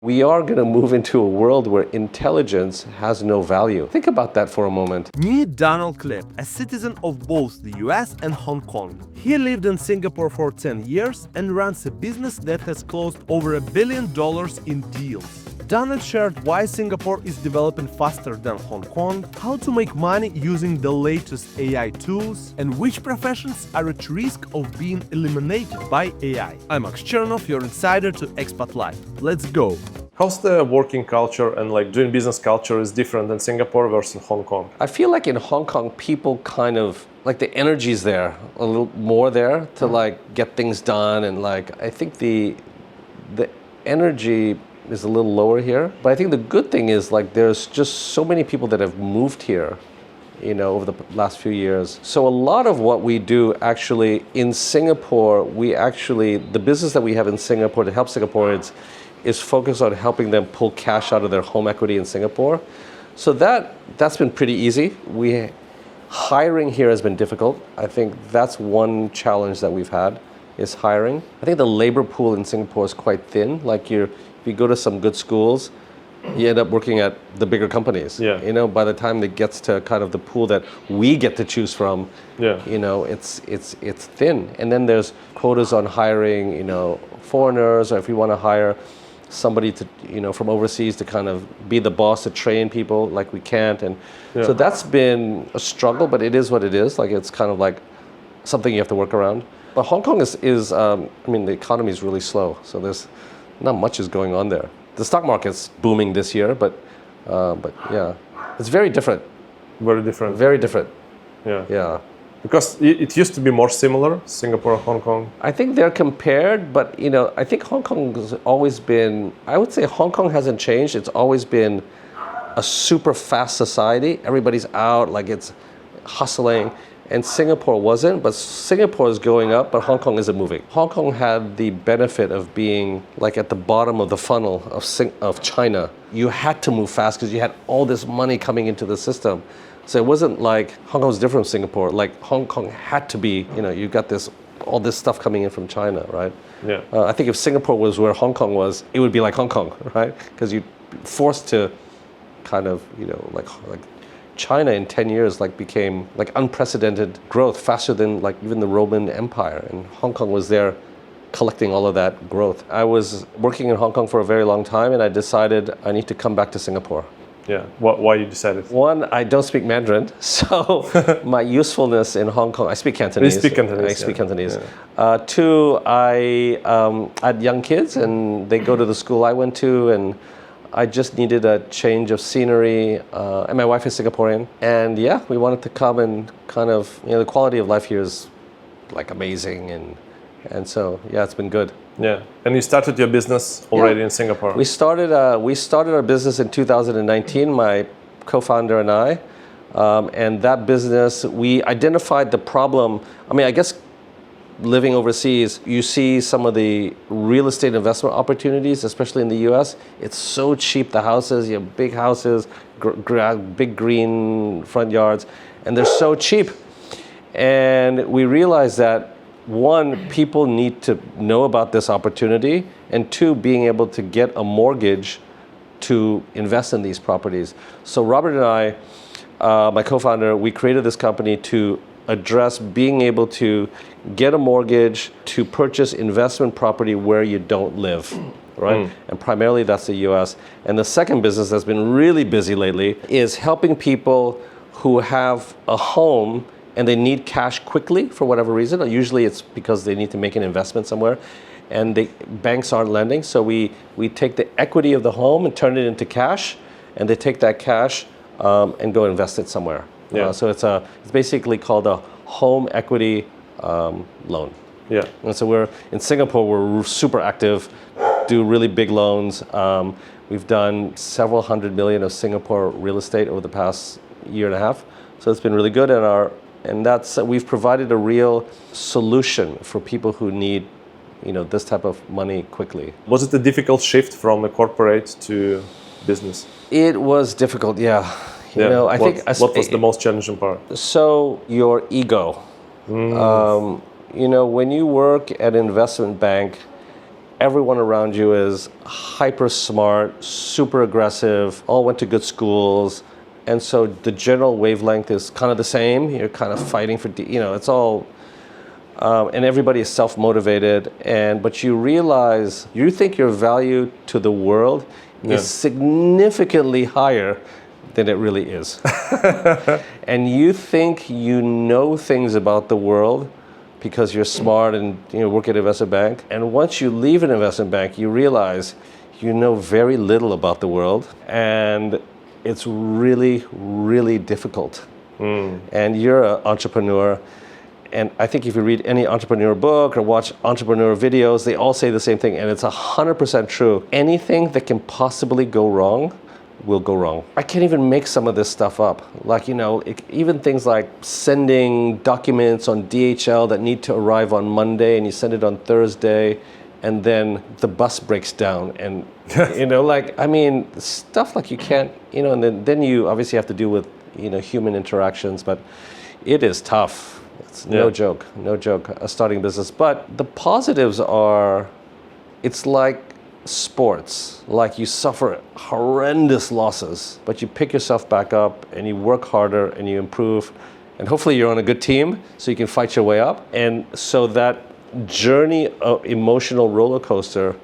We are going to move into a world where intelligence has no value. Think about that for a moment. Meet Donald Klip, a citizen of both the US and Hong Kong. He lived in Singapore for 10 years and runs a business that has closed over $1 billion in deals. Donald shared why Singapore is developing faster than Hong Kong, how to make money using the latest AI tools, and which professions are at risk of being eliminated by AI. I'm Max Chernov, your insider to Expat Life. Let's go! How's the working culture and doing business culture is different than Singapore versus Hong Kong? I feel like in Hong Kong, people kind of, the energy's there, a little more there to get things done. And I think the energy is a little lower here. But I think the good thing is there's just so many people that have moved here, over the last few years. So a lot of what we do actually in Singapore, the business that we have in Singapore to help Singaporeans is focused on helping them pull cash out of their home equity in Singapore. So that's been pretty easy. Hiring here has been difficult. I think that's one challenge that we've had is hiring. I think the labor pool in Singapore is quite thin. If you go to some good schools, you end up working at the bigger companies. Yeah. By the time it gets to kind of the pool that we get to choose from, it's thin. And then there's quotas on hiring, foreigners, or if you want to hire somebody to, from overseas to kind of be the boss to train people, we can't. And so that's been a struggle, but it is what it is. It's kind of something you have to work around. But Hong Kong is the economy is really slow. So there's not much is going on there. The stock market's booming this year, but yeah, it's very different. Very different. Very different. Yeah. Yeah. Because it used to be more similar, Singapore and Hong Kong. I think they're compared, but I think Hong Kong has always been, I would say Hong Kong hasn't changed. It's always been a super fast society. Everybody's out, it's hustling. And Singapore wasn't, but Singapore is going up, but Hong Kong isn't moving. Hong Kong had the benefit of being at the bottom of the funnel of China. You had to move fast because you had all this money coming into the system. So it wasn't Hong Kong was different from Singapore. Hong Kong had to be, you got all this stuff coming in from China, right? Yeah. I think if Singapore was where Hong Kong was, it would be like Hong Kong, right? Because you're forced to kind of, China in 10 years became unprecedented growth, faster than even the Roman Empire, and Hong Kong was there collecting all of that growth. I was working in Hong Kong for a very long time, and I decided I need to come back to Singapore. Yeah. Why you decided? One, I don't speak Mandarin, so my usefulness in Hong Kong, I speak Cantonese. You speak Cantonese. I speak Cantonese. Yeah. Two, I had young kids, and they go to the school I went to, and I just needed a change of scenery, and my wife is Singaporean. And yeah, we wanted to come and kind of, the quality of life here is amazing. And so, yeah, it's been good. Yeah. And you started your business already in Singapore? We started our business in 2019, my co-founder and I. And that business, we identified the problem. I guess living overseas, you see some of the real estate investment opportunities, especially in the US. It's so cheap, the houses, you have big houses, big green front yards, and they're so cheap. And we realized that, one, people need to know about this opportunity, and two, being able to get a mortgage to invest in these properties. So Robert and I, my co-founder, we created this company to address being able to get a mortgage to purchase investment property where you don't live, right? And primarily that's the US. And the second business that's been really busy lately is helping people who have a home and they need cash quickly for whatever reason. Usually it's because they need to make an investment somewhere and the banks aren't lending. So we take the equity of the home and turn it into cash, and they take that cash and go invest it somewhere. Yeah. So it's basically called a home equity loan. Yeah. And so we're in Singapore. We're super active, do really big loans. We've done several $100 million of Singapore real estate over the past year and a half. So it's been really good, and we've provided a real solution for people who need, this type of money quickly. Was it a difficult shift from the corporate to business? It was difficult, yeah. I think what was the most challenging part? So your ego. When you work at an investment bank everyone around you is hyper smart, super aggressive, all went to good schools. And so the general wavelength is kind of the same. You're kind of fighting for, it's all, and everybody is self-motivated. But you realize, you think your value to the world is significantly higher than it really is. And you think you know things about the world because you're smart and work at an investment bank. And once you leave an investment bank, you realize you know very little about the world. And it's really, really difficult. And you're an entrepreneur. And I think if you read any entrepreneur book or watch entrepreneur videos, they all say the same thing. And it's 100% true. Anything that can possibly go wrong will go wrong. I can't even make some of this stuff up. Like, even things like sending documents on DHL that need to arrive on Monday and you send it on Thursday and then the bus breaks down and, stuff like you can't, and then you obviously have to deal with, human interactions, but it is tough. It's no joke, starting a business. But the positives are, it's like sports. Like you suffer horrendous losses, but you pick yourself back up and you work harder and you improve. And hopefully you're on a good team so you can fight your way up. And so that journey of emotional roller coaster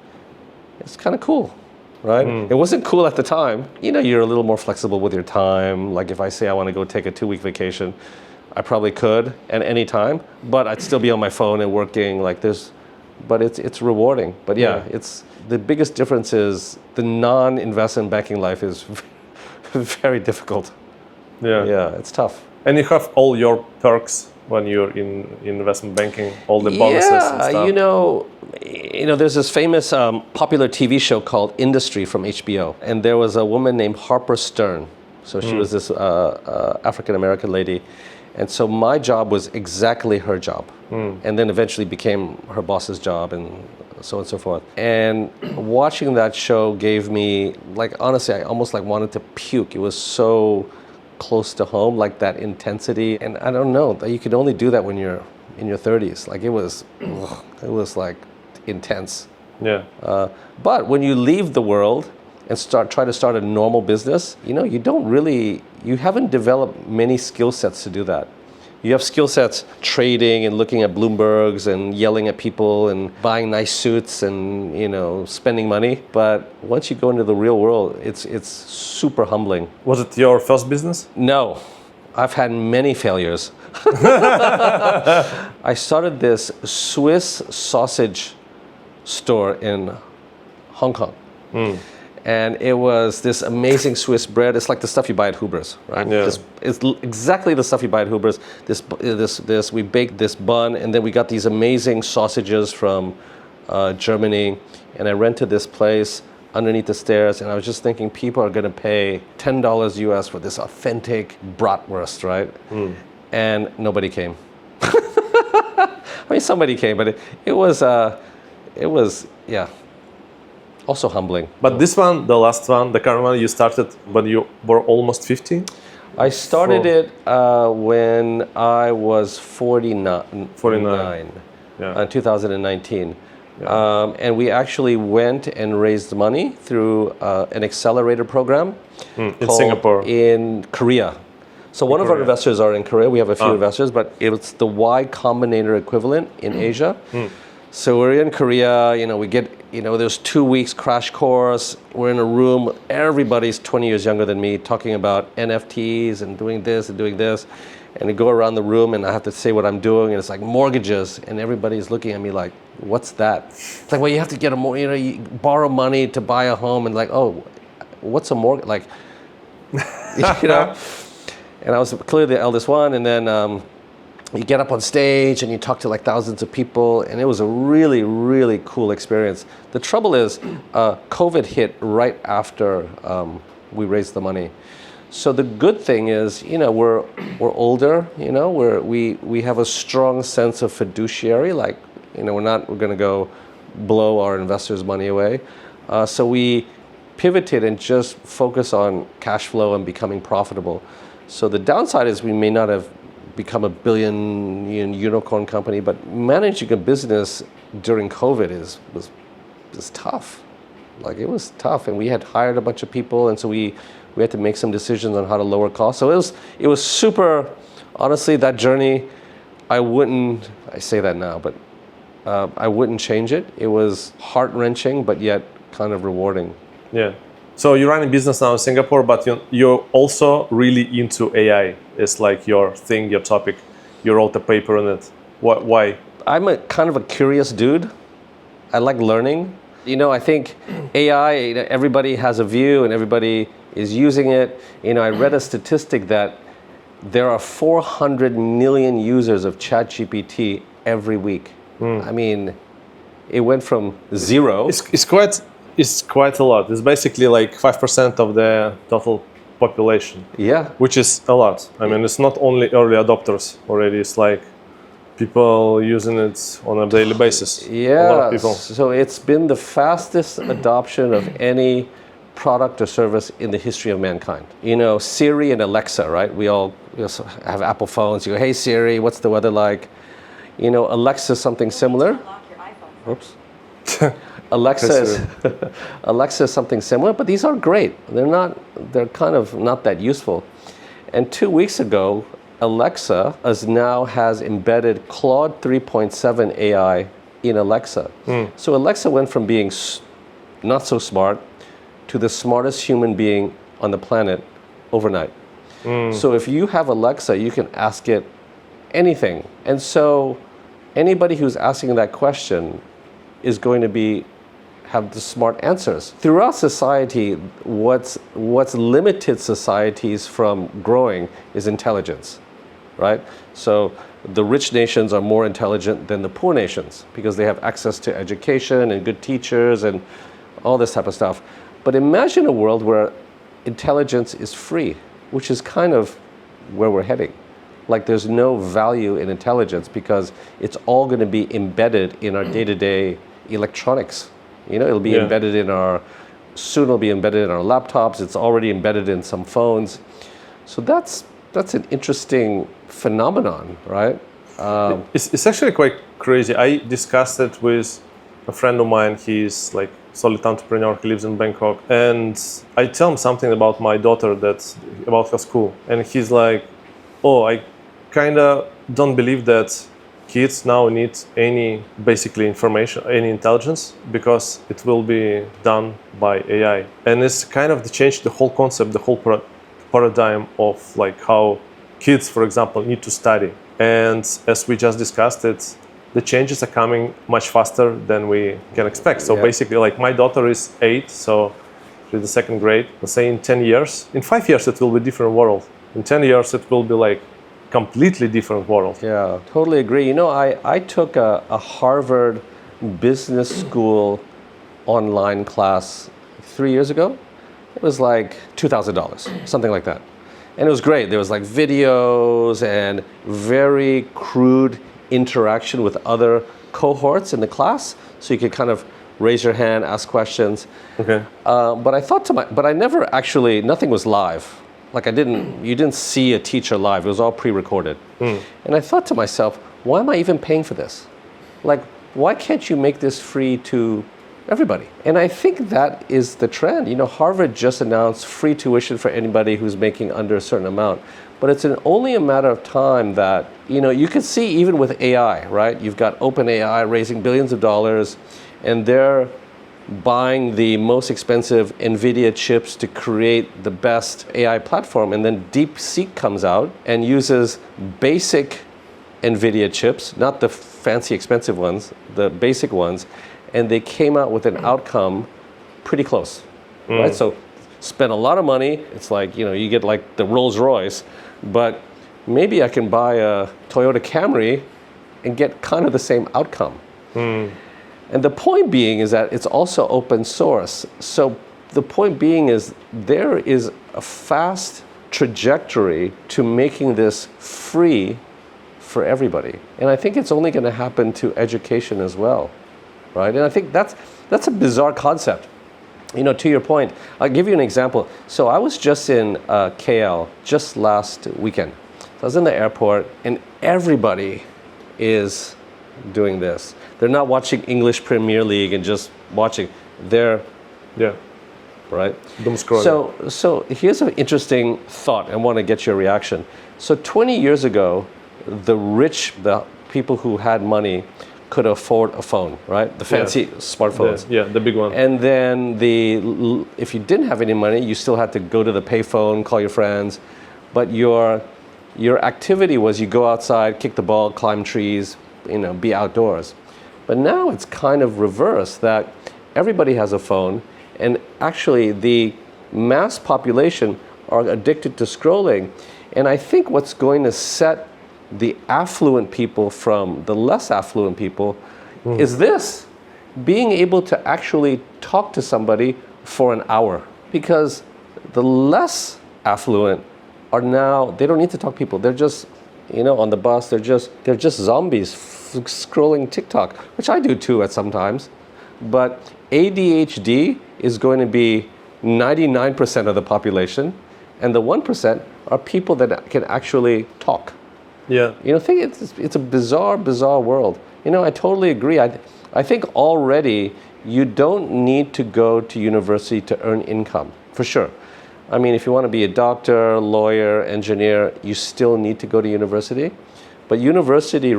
is kind of cool, right? It wasn't cool at the time. You're a little more flexible with your time. Like if I say I want to go take a 2-week vacation, I probably could at any time, but I'd still be on my phone and working like this. But it's rewarding. But it's the biggest difference is the non-investment banking life is very difficult. Yeah, it's tough. And you have all your perks when you're in investment banking, all the bonuses and stuff. There's this famous popular TV show called Industry from HBO, and there was a woman named Harper Stern. So she was this African-American lady. And so my job was exactly her job, and then eventually became her boss's job and so on and so forth. And watching that show gave me, honestly, I almost wanted to puke. It was so close to home, like that intensity. And I don't know, you could only do that when you're in your 30s. Like it was like intense. Yeah. But when you leave the world and try to start a normal business, you haven't developed many skill sets to do that. You have skill sets trading and looking at Bloombergs and yelling at people and buying nice suits and spending money. But once you go into the real world, it's super humbling. Was it your first business? No, I've had many failures. I started this Swiss sausage store in Hong Kong. And it was this amazing Swiss bread. It's like the stuff you buy at Huber's, right? Yeah. It's exactly the stuff you buy at Huber's. We baked this bun, and then we got these amazing sausages from Germany. And I rented this place underneath the stairs, and I was just thinking people are going to pay $10 US for this authentic bratwurst, right? And nobody came. Somebody came, but it was also humbling. But this one, the last one, the current one, you started when you were almost 50? I started it when I was 49 in 2019. Yeah. And we actually went and raised money through an accelerator program in Singapore. In Korea. So one of our investors are in Korea. We have a few investors, but it's the Y Combinator equivalent in Asia. So we're in Korea, we get, there's 2 weeks crash course. We're in a room, everybody's 20 years younger than me, talking about NFTs and doing this and doing this. And I go around the room and I have to say what I'm doing, and it's like mortgages, and everybody's looking at me like, what's that? It's like, well, you have to get you borrow money to buy a home, and like, oh, what's a mortgage? Like, And I was clearly the eldest one, and then you get up on stage and you talk to like thousands of people, and it was a really, really cool experience. The trouble is, COVID hit right after we raised the money. So the good thing is, we're older, we have a strong sense of fiduciary, like, we're going to go blow our investors' money away. So we pivoted and just focus on cash flow and becoming profitable. So the downside is we may not have become a billion unicorn company, but managing a business during COVID was was tough. Like, it was tough, and we had hired a bunch of people, and so we had to make some decisions on how to lower costs. So it was super, honestly, that journey, I say that now, but I wouldn't change it. It was heart-wrenching, but yet kind of rewarding. Yeah. So you run a business now in Singapore, but you're also really into AI. It's like your thing, your topic. You wrote a paper on it. Why? I'm a kind of a curious dude. I like learning. I think AI, everybody has a view and everybody is using it. I read a statistic that there are 400 million users of ChatGPT every week. I mean, it went from zero. It's quite a lot. It's basically like 5% of the total population. Yeah. Which is a lot. I mean, it's not only early adopters already. It's like people using it on a daily basis. Yeah. A lot of people. So it's been the fastest adoption of any product or service in the history of mankind. Siri and Alexa, right? We all have Apple phones. You go, hey Siri, what's the weather like? Alexa is something similar. Oops. Alexa is something similar, but these are great. They're kind of not that useful. And 2 weeks ago, Alexa now has embedded Claude 3.7 AI in Alexa. So Alexa went from being not so smart to the smartest human being on the planet overnight. So if you have Alexa, you can ask it anything. And so anybody who's asking that question is going to have the smart answers. Throughout society, what's limited societies from growing is intelligence, right? So the rich nations are more intelligent than the poor nations because they have access to education and good teachers and all this type of stuff. But imagine a world where intelligence is free, which is kind of where we're heading. Like, there's no value in intelligence because it's all going to be embedded in our day-to-day electronics. It'll be embedded soon it'll be embedded in our laptops. It's already embedded in some phones. So that's an interesting phenomenon, right? It's actually quite crazy. I discussed it with a friend of mine. He's like solid entrepreneur. He lives in Bangkok. And I tell him something about my daughter, about her school. And he's like, oh, I kind of don't believe that kids now need any basically information, any intelligence, because it will be done by AI. And it's kind of changed the whole concept, the whole paradigm of like how kids, for example, need to study. And as we just discussed it, the changes are coming much faster than we can expect. So basically, like, my daughter is 8, so she's in the 2nd grade. Let's say in 10 years, in 5 years, it will be a different world. In 10 years, it will be like completely different world. Yeah, totally agree. I took a Harvard Business School online class 3 years ago. It was like $2,000, something like that. And it was great. There was like videos and very crude interaction with other cohorts in the class. So you could kind of raise your hand, ask questions. Okay. But I thought but I never actually, nothing was live. Like, you didn't see a teacher live. It was all pre-recorded. And I thought to myself, why am I even paying for this? Like, why can't you make this free to everybody? And I think that is the trend. Harvard just announced free tuition for anybody who's making under a certain amount. But it's only a matter of time that, you can see even with AI, right? You've got OpenAI raising billions of dollars, and they're buying the most expensive NVIDIA chips to create the best AI platform. And then DeepSeek comes out and uses basic NVIDIA chips, not the fancy expensive ones, the basic ones, and they came out with an outcome pretty close, right? So spend a lot of money. It's like, you get like the Rolls Royce, but maybe I can buy a Toyota Camry and get kind of the same outcome. And the point being is that it's also open source. So the point being is there is a fast trajectory to making this free for everybody. And I think it's only going to happen to education as well, right? And I think that's a bizarre concept. To your point, I'll give you an example. So I was just in KL just last weekend. So I was in the airport, and everybody is doing this. They're not watching English Premier League and just watching. They're Yeah. right. Doom scrolling. So here's an interesting thought. I want to get your reaction. So 20 years ago, the people who had money could afford a phone, right? The fancy smartphones. The big one. And then if you didn't have any money, you still had to go to the payphone, call your friends. But your activity was you go outside, kick the ball, climb trees, be outdoors. But now it's kind of reversed, that everybody has a phone, and actually the mass population are addicted to scrolling. And I think what's going to set the affluent people from the less affluent people is this: being able to actually talk to somebody for an hour. Because the less affluent are now, they don't need to talk to people. They're just, on the bus, they're just zombies scrolling TikTok, which I do too at sometimes. But ADHD is going to be 99% of the population, and the 1% are people that can actually talk. Yeah. It's a bizarre world. I totally agree. I think already you don't need to go to university to earn income, for sure. I mean, if you want to be a doctor, lawyer, engineer, you still need to go to university. But university,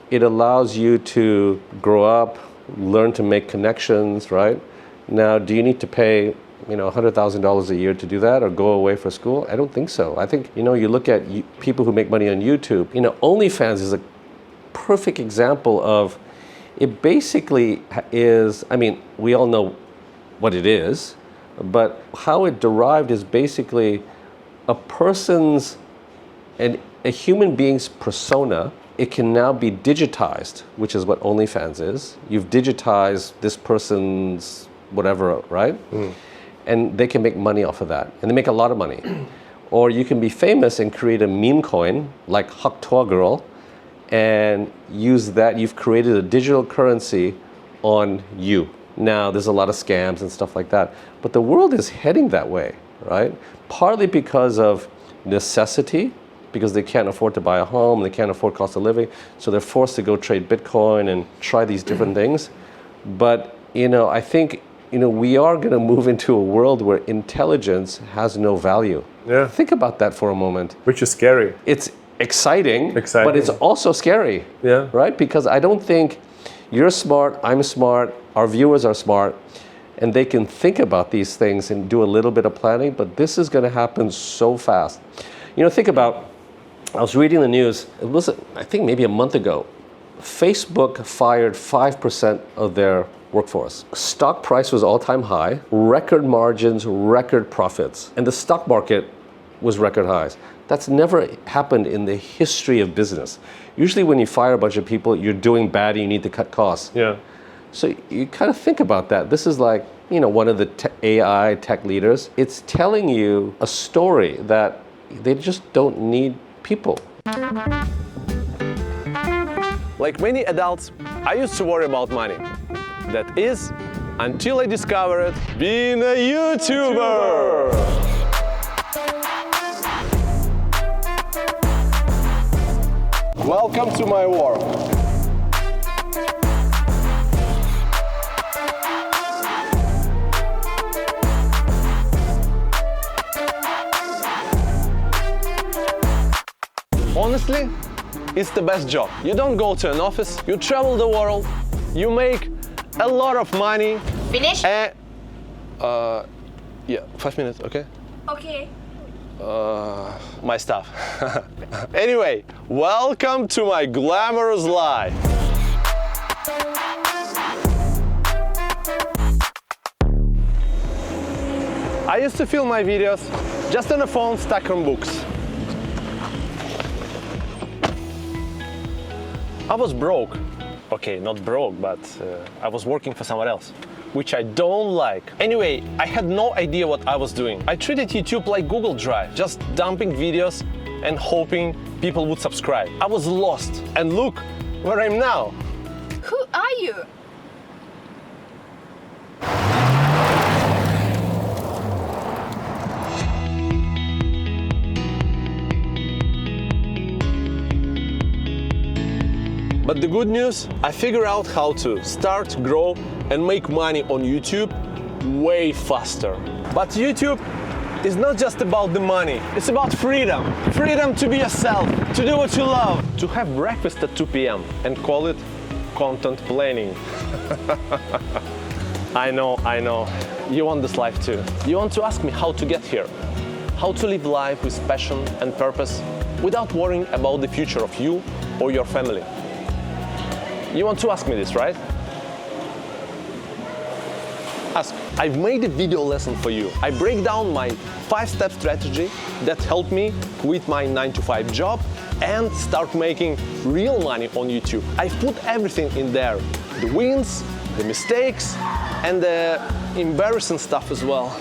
it allows you to grow up, learn to make connections, right? Now, do you need to pay $100,000 a year to do that, or go away for school? I don't think so. I think, you look at people who make money on YouTube. OnlyFans is a perfect example of, it basically is, we all know what it is, but how it derived is basically a human being's persona. It can now be digitized, which is what OnlyFans is. You've digitized this person's whatever, right? And they can make money off of that. And they make a lot of money. Or you can be famous and create a meme coin, like Hak Toa Girl, and use that. You've created a digital currency on you. Now, there's a lot of scams and stuff like that. But the world is heading that way, right? Partly because of necessity, because they can't afford to buy a home, they can't afford cost of living, so they're forced to go trade Bitcoin and try these different things. But, I think we are going to move into a world where intelligence has no value. Yeah. Think about that for a moment. Which is scary. It's exciting, but it's also scary. Yeah. Right? Because I don't think you're smart, I'm smart, our viewers are smart, and they can think about these things and do a little bit of planning, but this is going to happen so fast. Think about, I was reading the news, it was, I think maybe a month ago, Facebook fired 5% of their workforce. Stock price was all-time high, record margins, record profits, and the stock market was record highs. That's never happened in the history of business. Usually when you fire a bunch of people, you're doing bad and you need to cut costs. Yeah. So you kind of think about that. This is like, one of the AI tech leaders. It's telling you a story that they just don't need people. Like many adults, I used to worry about money. That is, until I discovered being a YouTuber. Welcome to my world. Honestly, it's the best job. You don't go to an office, you travel the world, you make a lot of money. Finish? Yeah, 5 minutes, okay? Okay. My stuff. Anyway, welcome to my glamorous life. I used to film my videos just on a phone stuck on books. I was broke. Okay, not broke, but I was working for someone else, which I don't like. Anyway, I had no idea what I was doing. I treated YouTube like Google Drive, just dumping videos and hoping people would subscribe. I was lost, and look where I'm now. Who are you? But But the good news, I figured out how to start, grow, and make money on YouTube way faster. But YouTube is not just about the money, it's about freedom. Freedom to be yourself, to do what you love, to have breakfast at 2 p.m. and call it content planning. I know. You want this life too. You want to ask me how to get here, how to live life with passion and purpose without worrying about the future of you or your family. You want to ask me this, right? Ask. I've made a video lesson for you. I break down my 5-step strategy that helped me quit my 9-to-5 job and start making real money on YouTube. I've put everything in there. The wins, the mistakes, and the embarrassing stuff as well.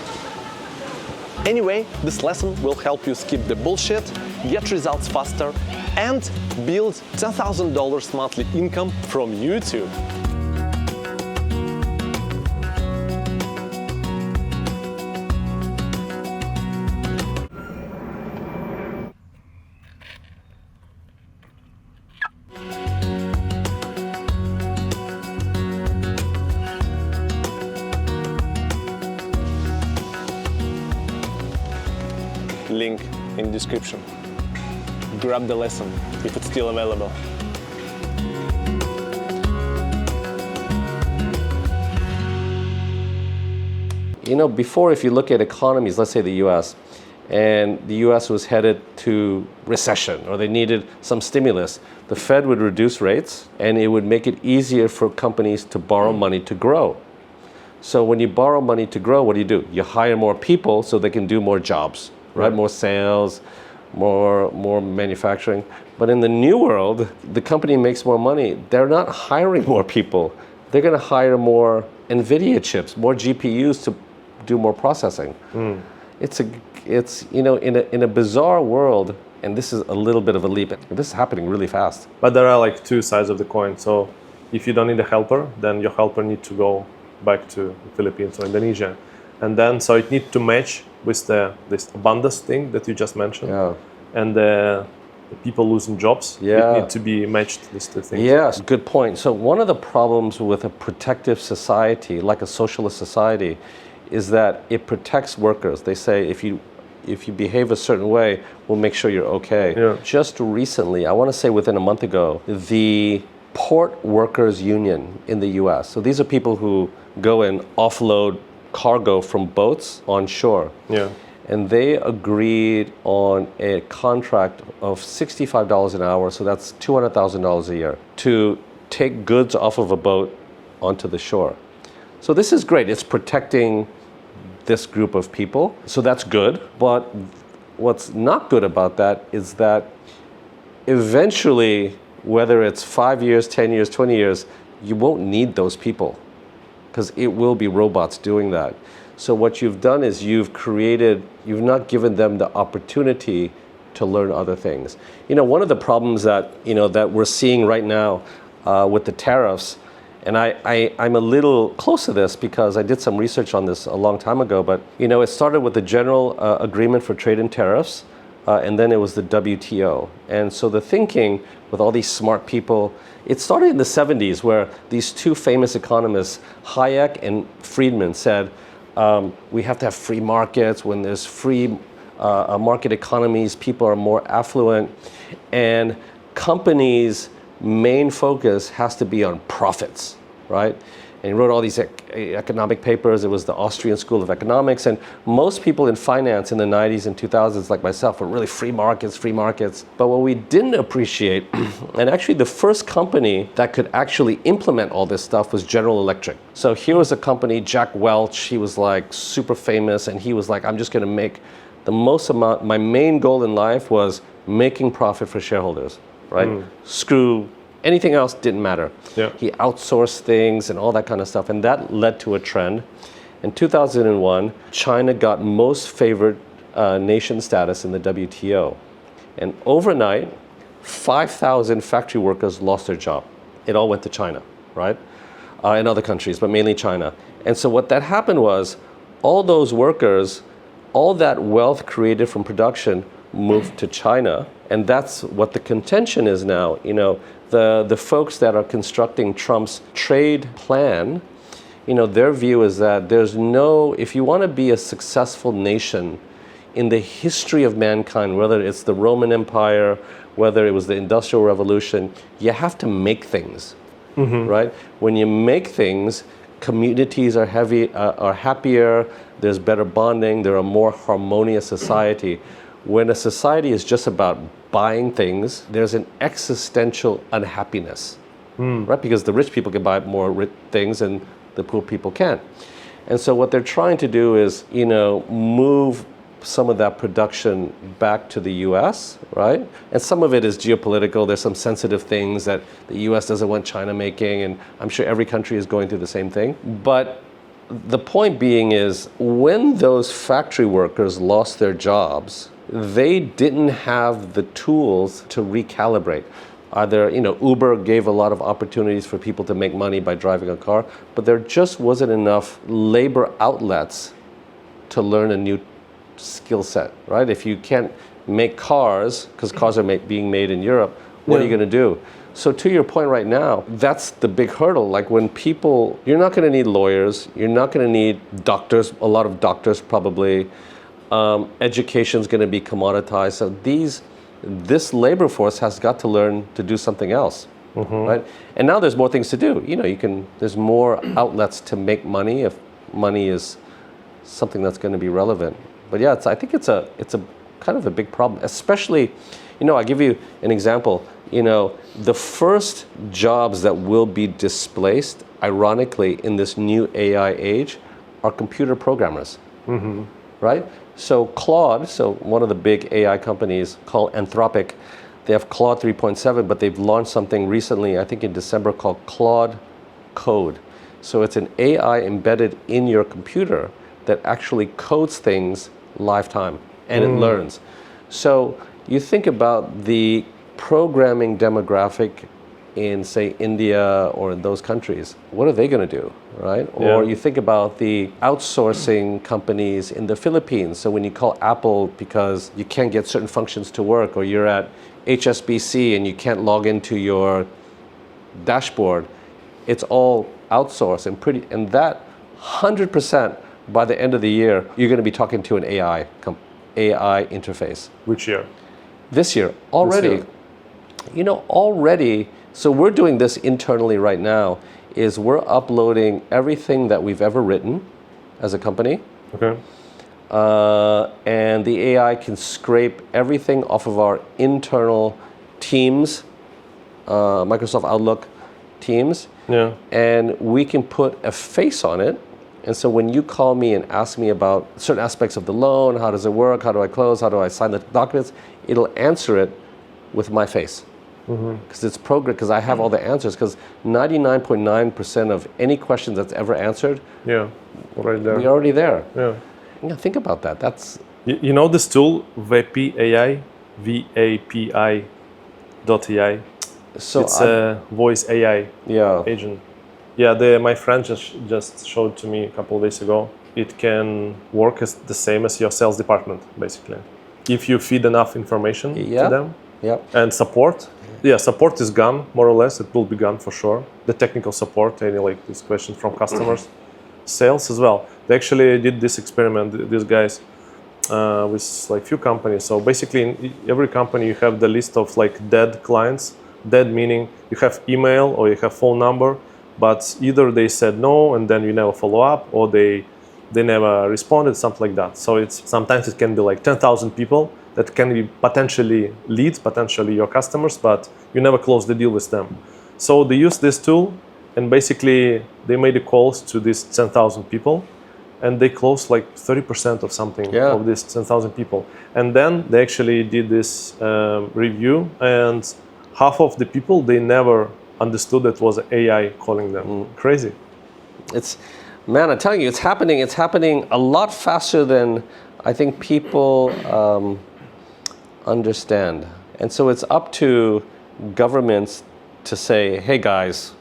Anyway, this lesson will help you skip the bullshit, get results faster, and build $10,000 monthly income from YouTube. Link in description. Grab the lesson if it's still available. You know, before, if you look at economies, let's say the US, and the US was headed to recession or they needed some stimulus, the Fed would reduce rates and it would make it easier for companies to borrow money to grow. So when you borrow money to grow, what do? You hire more people so they can do more jobs. Right? More sales, more manufacturing. But in the new world, the company makes more money. They're not hiring more people. They're going to hire more NVIDIA chips, more GPUs to do more processing. It's you know, in a bizarre world, and this is a little bit of a leap. This is happening really fast. But there are like two sides of the coin. So if you don't need a helper, then your helper needs to go back to the Philippines or Indonesia. And then, so it needs to match with this abundance thing that you just mentioned. Yeah. And the people losing jobs, Yeah. it need to be matched, these two things. Yes, good point. So one of the problems with a protective society, like a socialist society, is that it protects workers. They say if you behave a certain way, we'll make sure you're okay. Yeah. Just recently, I want to say within a month ago, the Port Workers Union in the US, so these are people who go and offload cargo from boats on shore. Yeah. And they agreed on a contract of $65 an hour, so that's $200,000 a year, to take goods off of a boat onto the shore. So this is great. It's protecting this group of people, so that's good. But what's not good about that is that eventually, whether it's 5 years, 10 years, 20 years, you won't need those people, because it will be robots doing that. So what you've done is you've not given them the opportunity to learn other things. You know, one of the problems that we're seeing right now with the tariffs, and I'm a little close to this because I did some research on this a long time ago, but it started with the General Agreement for Trade and Tariffs, and then it was the WTO. And so the thinking with all these smart people, it started in the 70s where these two famous economists, Hayek and Friedman, said, we have to have free markets. When there's free market economies, people are more affluent, and companies' main focus has to be on profits, right? And he wrote all these economic papers. It was the Austrian School of Economics, and most people in finance in the 90s and 2000s, like myself, were really free markets, free markets. But what we didn't appreciate, and actually the first company that could actually implement all this stuff was General Electric. So here was a company, Jack Welch, he was like super famous, and he was like, I'm just gonna make the most amount, my main goal in life was making profit for shareholders, right? Screw anything else, didn't matter. Yeah. He outsourced things and all that kind of stuff, and that led to a trend. In 2001, China got most favored nation status in the WTO. And overnight, 5,000 factory workers lost their job. It all went to China, right? In other countries, but mainly China. And so what that happened was, all those workers, all that wealth created from production moved to China, and that's what the contention is now. the folks that are constructing Trump's trade plan, their view is that if you want to be a successful nation in the history of mankind, whether it's the Roman Empire, whether it was the Industrial Revolution, you have to make things, right? When you make things, communities are happier, there's better bonding, they're a more harmonious society. When a society is just about buying things, there's an existential unhappiness, right? Because the rich people can buy more things and the poor people can't. And so what they're trying to do is, move some of that production back to the US, right? And some of it is geopolitical. There's some sensitive things that the US doesn't want China making, and I'm sure every country is going through the same thing. But the point being is, when those factory workers lost their jobs, they didn't have the tools to recalibrate. Either, Uber gave a lot of opportunities for people to make money by driving a car, but there just wasn't enough labor outlets to learn a new skill set, right? If you can't make cars, because cars are being made in Europe, what are you going to do? So to your point right now, that's the big hurdle. Like when you're not going to need lawyers, you're not going to need doctors, a lot of doctors probably. Education's going to be commoditized. So this labor force has got to learn to do something else, right? And now there's more things to do. There's more outlets to make money if money is something that's going to be relevant. But yeah, I think it's a kind of a big problem, especially, I'll give you an example. The first jobs that will be displaced, ironically, in this new AI age, are computer programmers, right? So Claude, one of the big AI companies called Anthropic, they have Claude 3.7, but they've launched something recently, I think in December, called Claude Code. So it's an AI embedded in your computer that actually codes things lifetime, and it learns. So you think about the programming demographic in, say, India or in those countries. What are they going to do, right? Or you think about the outsourcing companies in the Philippines. So when you call Apple because you can't get certain functions to work, or you're at HSBC and you can't log into your dashboard, it's all outsourced and that 100%. By the end of the year, you're going to be talking to an AI interface. Which year? This year, already. Already. So we're doing this internally right now. Is we're uploading everything that we've ever written as a company. Okay. And the AI can scrape everything off of our internal Teams, Microsoft Outlook Teams. Yeah. And we can put a face on it. And so when you call me and ask me about certain aspects of the loan, how does it work, how do I close, how do I sign the documents, it'll answer it with my face. Because it's programmed, because I have all the answers, because 99.9% of any question that's ever answered, right there. we're already there. Yeah. Think about that. That's this tool, VAPI, VAPI.ai. so It's a voice AI agent. Yeah, my friend just showed to me a couple of days ago. It can work as the same as your sales department, basically. If you feed enough information to them. And support. Support is gone, more or less. It will be gone for sure. The technical support, this question from customers. Sales as well. They actually did this experiment, these guys, with few companies. So basically in every company you have the list of dead clients. Dead meaning you have email or you have phone number, but either they said no and then you never follow up, or they never responded, something like that. So sometimes it can be 10,000 people that can be potentially leads, potentially your customers, but you never close the deal with them. So they use this tool, and basically they made the calls to these 10,000 people, and they closed 30% of something of these 10,000 people. And then they actually did this review, and half of the people, they never understood that was AI calling them. Crazy. Man, I'm telling you, it's happening. It's happening a lot faster than I think people understand. And so it's up to governments to say, hey guys,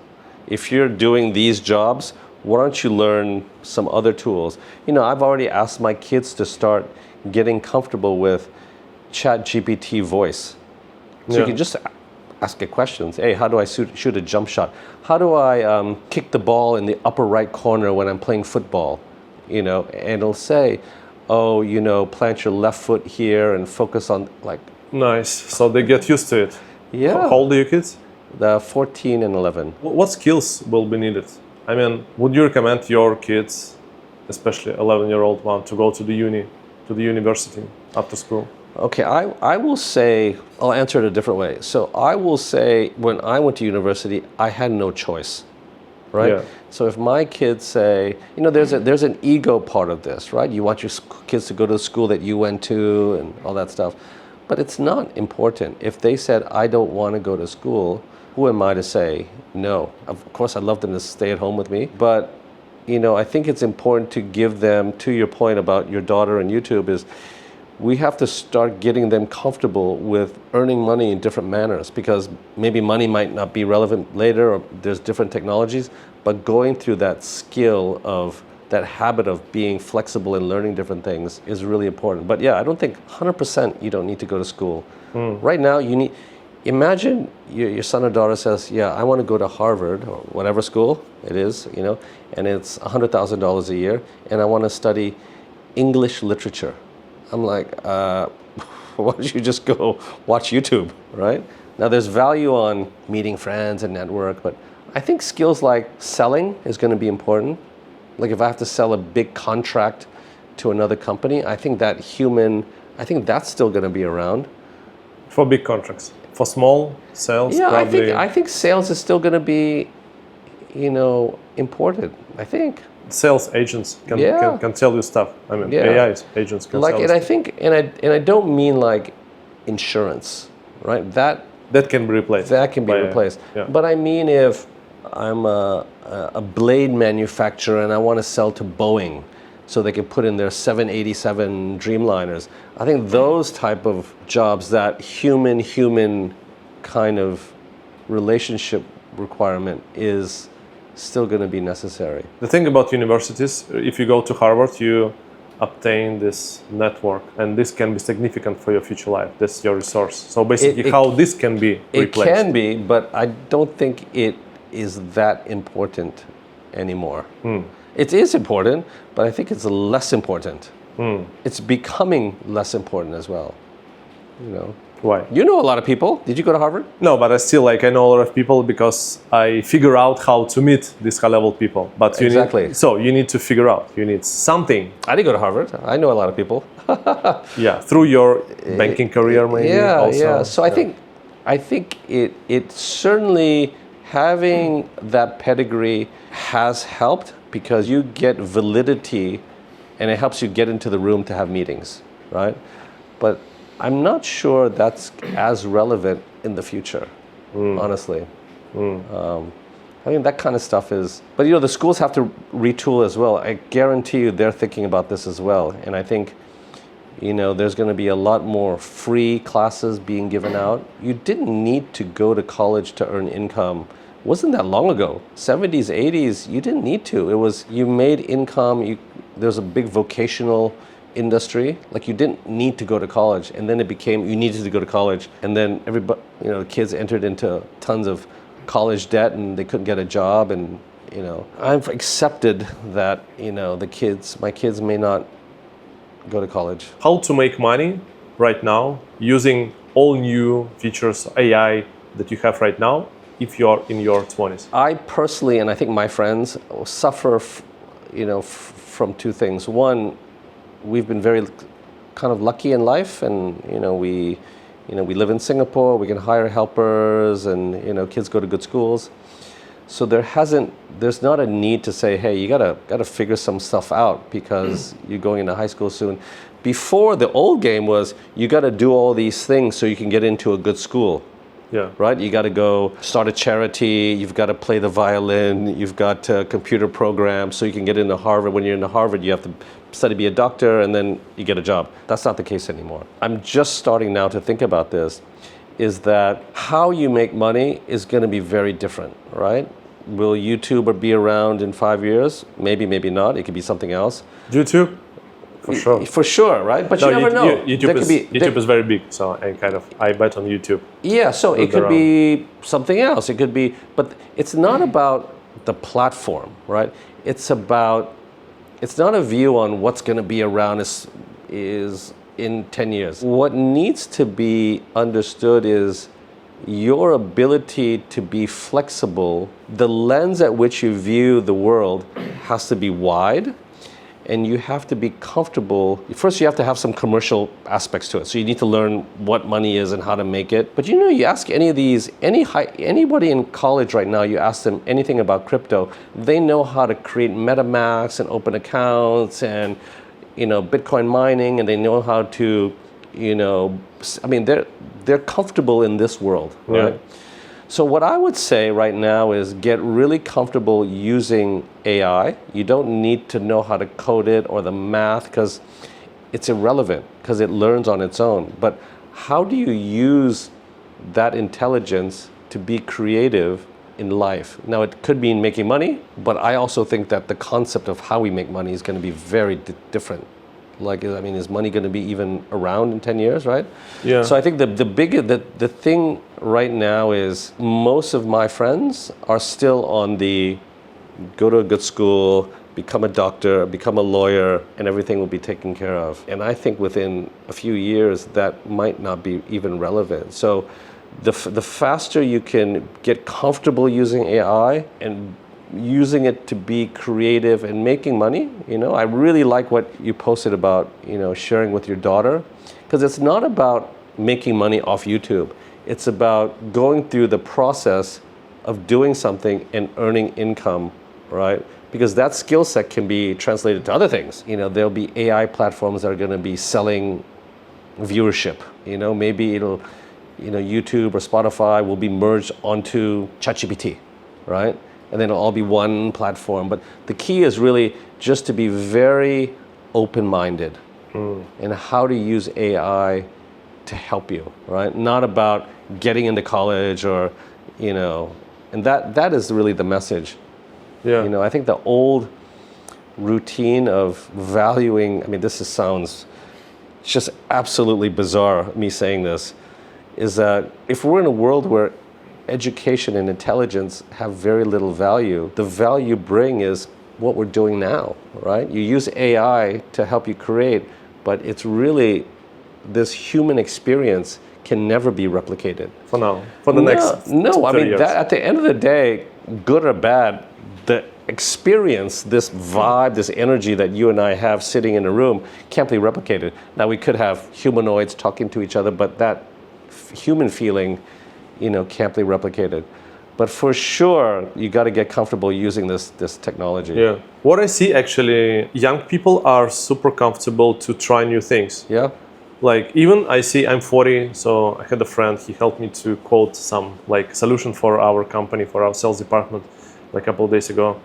if you're doing these jobs, why don't you learn some other tools? I've already asked my kids to start getting comfortable with ChatGPT voice. So you can just ask it questions. Hey, how do I shoot a jump shot? How do I kick the ball in the upper right corner when I'm playing football? You know, and it'll say, oh, you know, plant your left foot here and focus on like. Nice. So they get used to it. Yeah. How old are your kids? The 14 and 11. What skills will be needed? I mean, would you recommend your kids, especially 11-year-old one, to go to the university after school? Okay, I will say, I'll answer it a different way. So I will say, when I went to university, I had no choice, right? Yeah. So if my kids say, you know, there's an ego part of this, right? You want your kids to go to the school that you went to and all that stuff. But it's not important. If they said, I don't want to go to school, who am I to say no? Of course, I'd love them to stay at home with me. But, you know, I think it's important to give them, to your point about your daughter and YouTube, is we have to start getting them comfortable with earning money in different manners, because maybe money might not be relevant later, or there's different technologies, but going through that skill of that habit of being flexible and learning different things is really important. But yeah, I don't think 100% you don't need to go to school. Right now, imagine your son or daughter says, yeah, I want to go to Harvard or whatever school it is, you know, and it's $100,000 a year, and I want to study English literature. I'm like, why don't you just go watch YouTube, right? Now there's value on meeting friends and network, but I think skills like selling is going to be important. Like if I have to sell a big contract to another company, I think that's still going to be around. For big contracts. For small sales, yeah, probably. I think sales is still going to be, you know, important. I think. Sales agents can tell you stuff. I mean, AI agents can like, sell and I stuff. think, and I don't mean like insurance, right? That can be replaced. That can be replaced. Yeah. But I mean, if I'm a blade manufacturer and I want to sell to Boeing, so they can put in their 787 Dreamliners, I think those type of jobs, that human kind of relationship requirement, is still going to be necessary. The thing about universities, if you go to Harvard, you obtain this network, and this can be significant for your future life. That's your resource. So basically, how this can be replaced. It can be, but I don't think it is that important anymore. It is important, but I think it's less important. It's becoming less important as well. You know. Why? You know a lot of people. Did you go to Harvard? No, but I still I know a lot of people because I figure out how to meet these high-level people. But you need to figure out. You need something. I didn't go to Harvard. I know a lot of people. Yeah, through your banking career, maybe. Yeah, also. yeah. So I think it certainly, having that pedigree has helped, because you get validity, and it helps you get into the room to have meetings, right? But I'm not sure that's as relevant in the future, honestly. I think that kind of stuff is, but you know, the schools have to retool as well. I guarantee you they're thinking about this as well. And I think, you know, there's going to be a lot more free classes being given out. You didn't need to go to college to earn income. It wasn't that long ago. 70s, 80s, you didn't need to. It was, you made income, there's a big vocational industry. Like, you didn't need to go to college, and then it became you needed to go to college, and then everybody, you know, the kids entered into tons of college debt and they couldn't get a job. And you know, I've accepted that, you know, my kids may not go to college. How to make money right now using all new features, AI, that you have right now, if you're in your 20s? I personally, and I think my friends, suffer from two things. One, we've been very kind of lucky in life, and we live in Singapore. We can hire helpers, and kids go to good schools. So there's not a need to say, hey, you gotta figure some stuff out because you're going into high school soon. Before, the old game was you gotta do all these things so you can get into a good school. Yeah. Right? You got to go start a charity. You've got to play the violin. You've got to computer program so you can get into Harvard. When you're into Harvard, you have to study to be a doctor, and then you get a job. That's not the case anymore. I'm just starting now to think about this, is that how you make money is going to be very different, right? Will YouTube be around in 5 years? Maybe, maybe not. It could be something else. YouTube? For sure. For sure, right? But No, you never know. YouTube is very big, so I bet on YouTube. Yeah, so it could around. be something else. It could be, but it's not about the platform, right? It's not a view on what's going to be around is in 10 years. What needs to be understood is your ability to be flexible. The lens at which you view the world has to be wide, and you have to be comfortable. First, you have to have some commercial aspects to it. So you need to learn what money is and how to make it. But you ask anybody in college right now, you ask them anything about crypto, they know how to create MetaMask and open accounts and Bitcoin mining, and they know how to, they're comfortable in this world, right? Yeah. So what I would say right now is get really comfortable using AI. You don't need to know how to code it or the math because it's irrelevant because it learns on its own. But how do you use that intelligence to be creative in life? Now, it could mean making money, but I also think that the concept of how we make money is going to be very different. Is money going to be even around in 10 years, right? Yeah. So I think the thing right now is most of my friends are still on the go to a good school, become a doctor, become a lawyer, and everything will be taken care of. And I think within a few years, that might not be even relevant. So the faster you can get comfortable using AI and using it to be creative and making money. I really like what you posted about, sharing with your daughter, because it's not about making money off YouTube. It's about going through the process of doing something and earning income, right? Because that skill set can be translated to other things. There'll be AI platforms that are going to be selling viewership. Maybe it'll, YouTube or Spotify will be merged onto ChatGPT, right? And then it'll all be one platform. But the key is really just to be very open-minded in how to use AI to help you, right? Not about getting into college or, and that is really the message. Yeah. I think the old routine of valuing, sounds just absolutely bizarre, me saying this, is that if we're in a world where education and intelligence have very little value, the value you bring is what we're doing now, right? You use AI to help you create, but it's really this human experience can never be replicated. For now, for the next 30 years. At the end of the day, good or bad, the experience, this vibe, this energy that you and I have sitting in a room can't be replicated. Now, we could have humanoids talking to each other, but that human feeling can't be replicated. But for sure, you got to get comfortable using this technology. Yeah. What I see actually, young people are super comfortable to try new things. Yeah. Even I'm 40, so I had a friend, he helped me to quote some solution for our company, for our sales department a couple of days ago.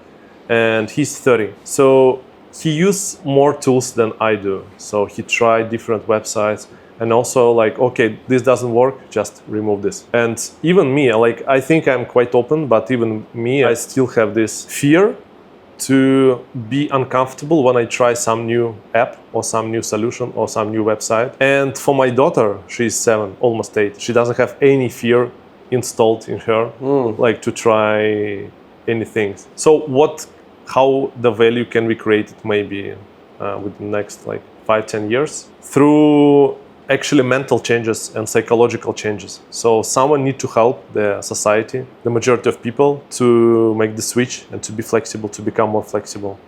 And he's 30. So he used more tools than I do. So he tried different websites. And also okay, this doesn't work, just remove this. And even me, I think I'm quite open, but even me, I still have this fear to be uncomfortable when I try some new app or some new solution or some new website. And for my daughter, she's 7, almost 8. She doesn't have any fear installed in her, to try anything. So how the value can be created maybe with the next 5-10 years through actually mental changes and psychological changes. So someone need to help the society, the majority of people, to make the switch and to be flexible, to become more flexible.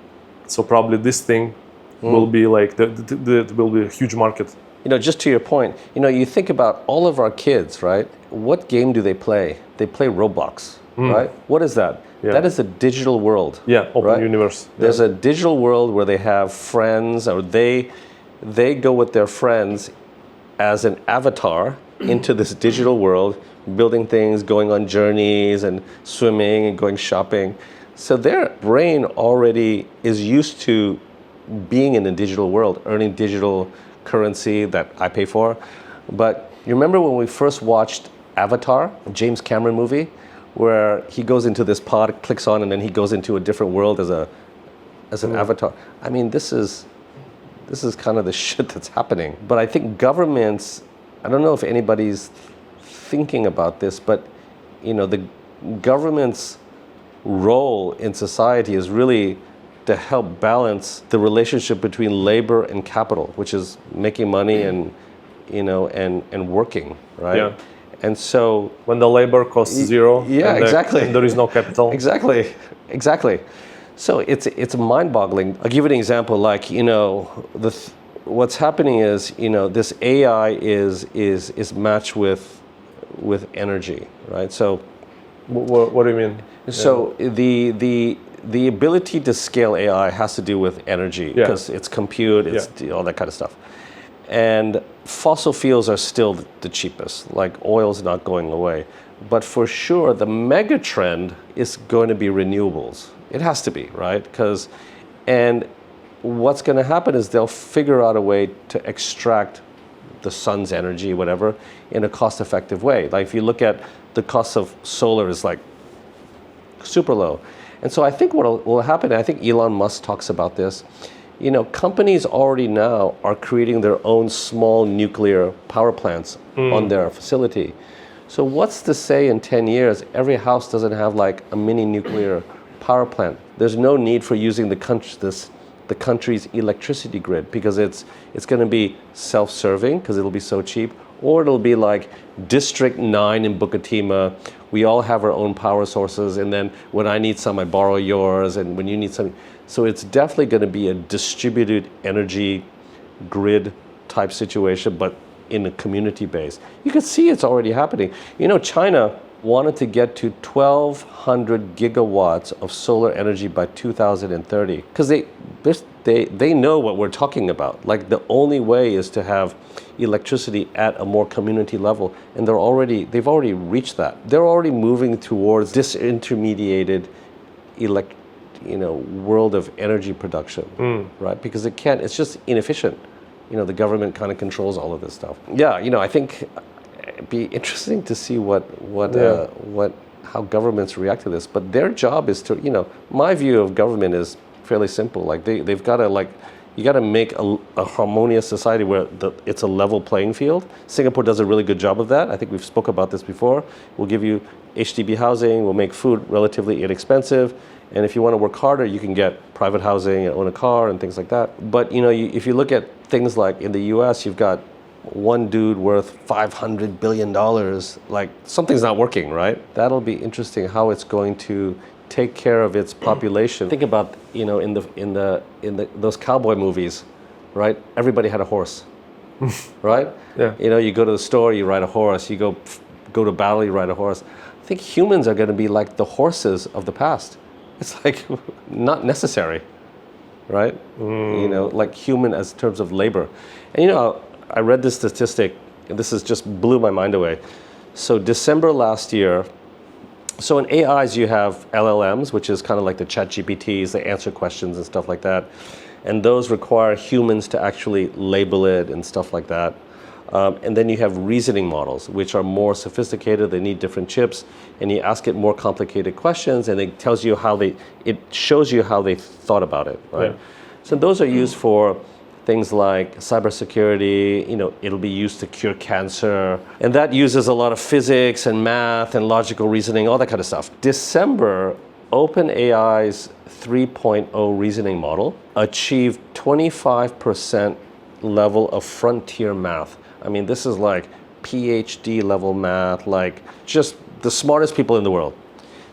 So probably this thing will be will be a huge market. Just to your point, you think about all of our kids, right? What game do they play? They play Roblox, right? What is that? Yeah. That is a digital world. Yeah, open right? universe. Yeah. There's a digital world where they have friends, or they go with their friends as an avatar into this digital world, building things, going on journeys and swimming and going shopping. So their brain already is used to being in a digital world, earning digital currency that I pay for. But you remember when we first watched Avatar, a James Cameron movie, where he goes into this pod, clicks on, and then he goes into a different world as an avatar. this is kind of the shit that's happening. But I think governments, I don't know if anybody's thinking about this, but the government's role in society is really to help balance the relationship between labor and capital, which is making money and working, right? Yeah. And so when the labor costs zero, yeah, exactly, and there is no capital. Exactly. So it's mind-boggling. I'll give you an example. Like what's happening is this AI is matched with energy, right? So what do you mean? So the ability to scale AI has to do with energy because it's compute, it's all that kind of stuff. And fossil fuels are still the cheapest. Like oil's not going away. But for sure, the mega trend is going to be renewables. It has to be, right? And what's going to happen is they'll figure out a way to extract the sun's energy, whatever, in a cost-effective way. Like if you look at the cost of solar is like super low. And so I think what will happen, I think Elon Musk talks about this, companies already now are creating their own small nuclear power plants on their facility. So what's to say in 10 years, every house doesn't have like a mini nuclear power plant? There's no need for using the country's electricity grid because it's going to be self-serving because it'll be so cheap, or it'll be like District 9 in Bukatima. We all have our own power sources, and then when I need some, I borrow yours, and when you need something. So it's definitely going to be a distributed energy grid type situation, but in a community base. You can see it's already happening. China wanted to get to 1,200 gigawatts of solar energy by 2030 because they know what we're talking about. Like the only way is to have electricity at a more community level, and they've already reached that. They're already moving towards disintermediated world of energy production, right? Because it's just inefficient. The government kind of controls all of this stuff. Yeah, I think it'd be interesting to see how governments react to this. But their job is to, my view of government is fairly simple. Like they've got to you got to make a harmonious society where it's a level playing field. Singapore does a really good job of that. I think we've spoke about this before. We'll give you HDB housing. We'll make food relatively inexpensive. And if you want to work harder, you can get private housing and own a car and things like that. But if you look at things like in the U.S., you've got one dude worth $500 billion. Like something's not working, right? That'll be interesting how it's going to take care of its population. Think about in those cowboy movies, right? Everybody had a horse, right? Yeah. You go to the store, you ride a horse. You go to battle, you ride a horse. I think humans are going to be like the horses of the past. It's like not necessary, right? Like human as terms of labor. And I read this statistic, and this just blew my mind away. So December last year, so in AIs you have LLMs, which is kind of like the ChatGPTs, they answer questions and stuff like that. And those require humans to actually label it and stuff like that. And then you have reasoning models, which are more sophisticated. They need different chips, and you ask it more complicated questions, and it shows you how they thought about it, right? Yeah. So those are used for things like cybersecurity. It'll be used to cure cancer, and that uses a lot of physics and math and logical reasoning, all that kind of stuff. December, OpenAI's 3.0 reasoning model achieved 25% level of frontier math. I mean, this is like PhD level math, like just the smartest people in the world.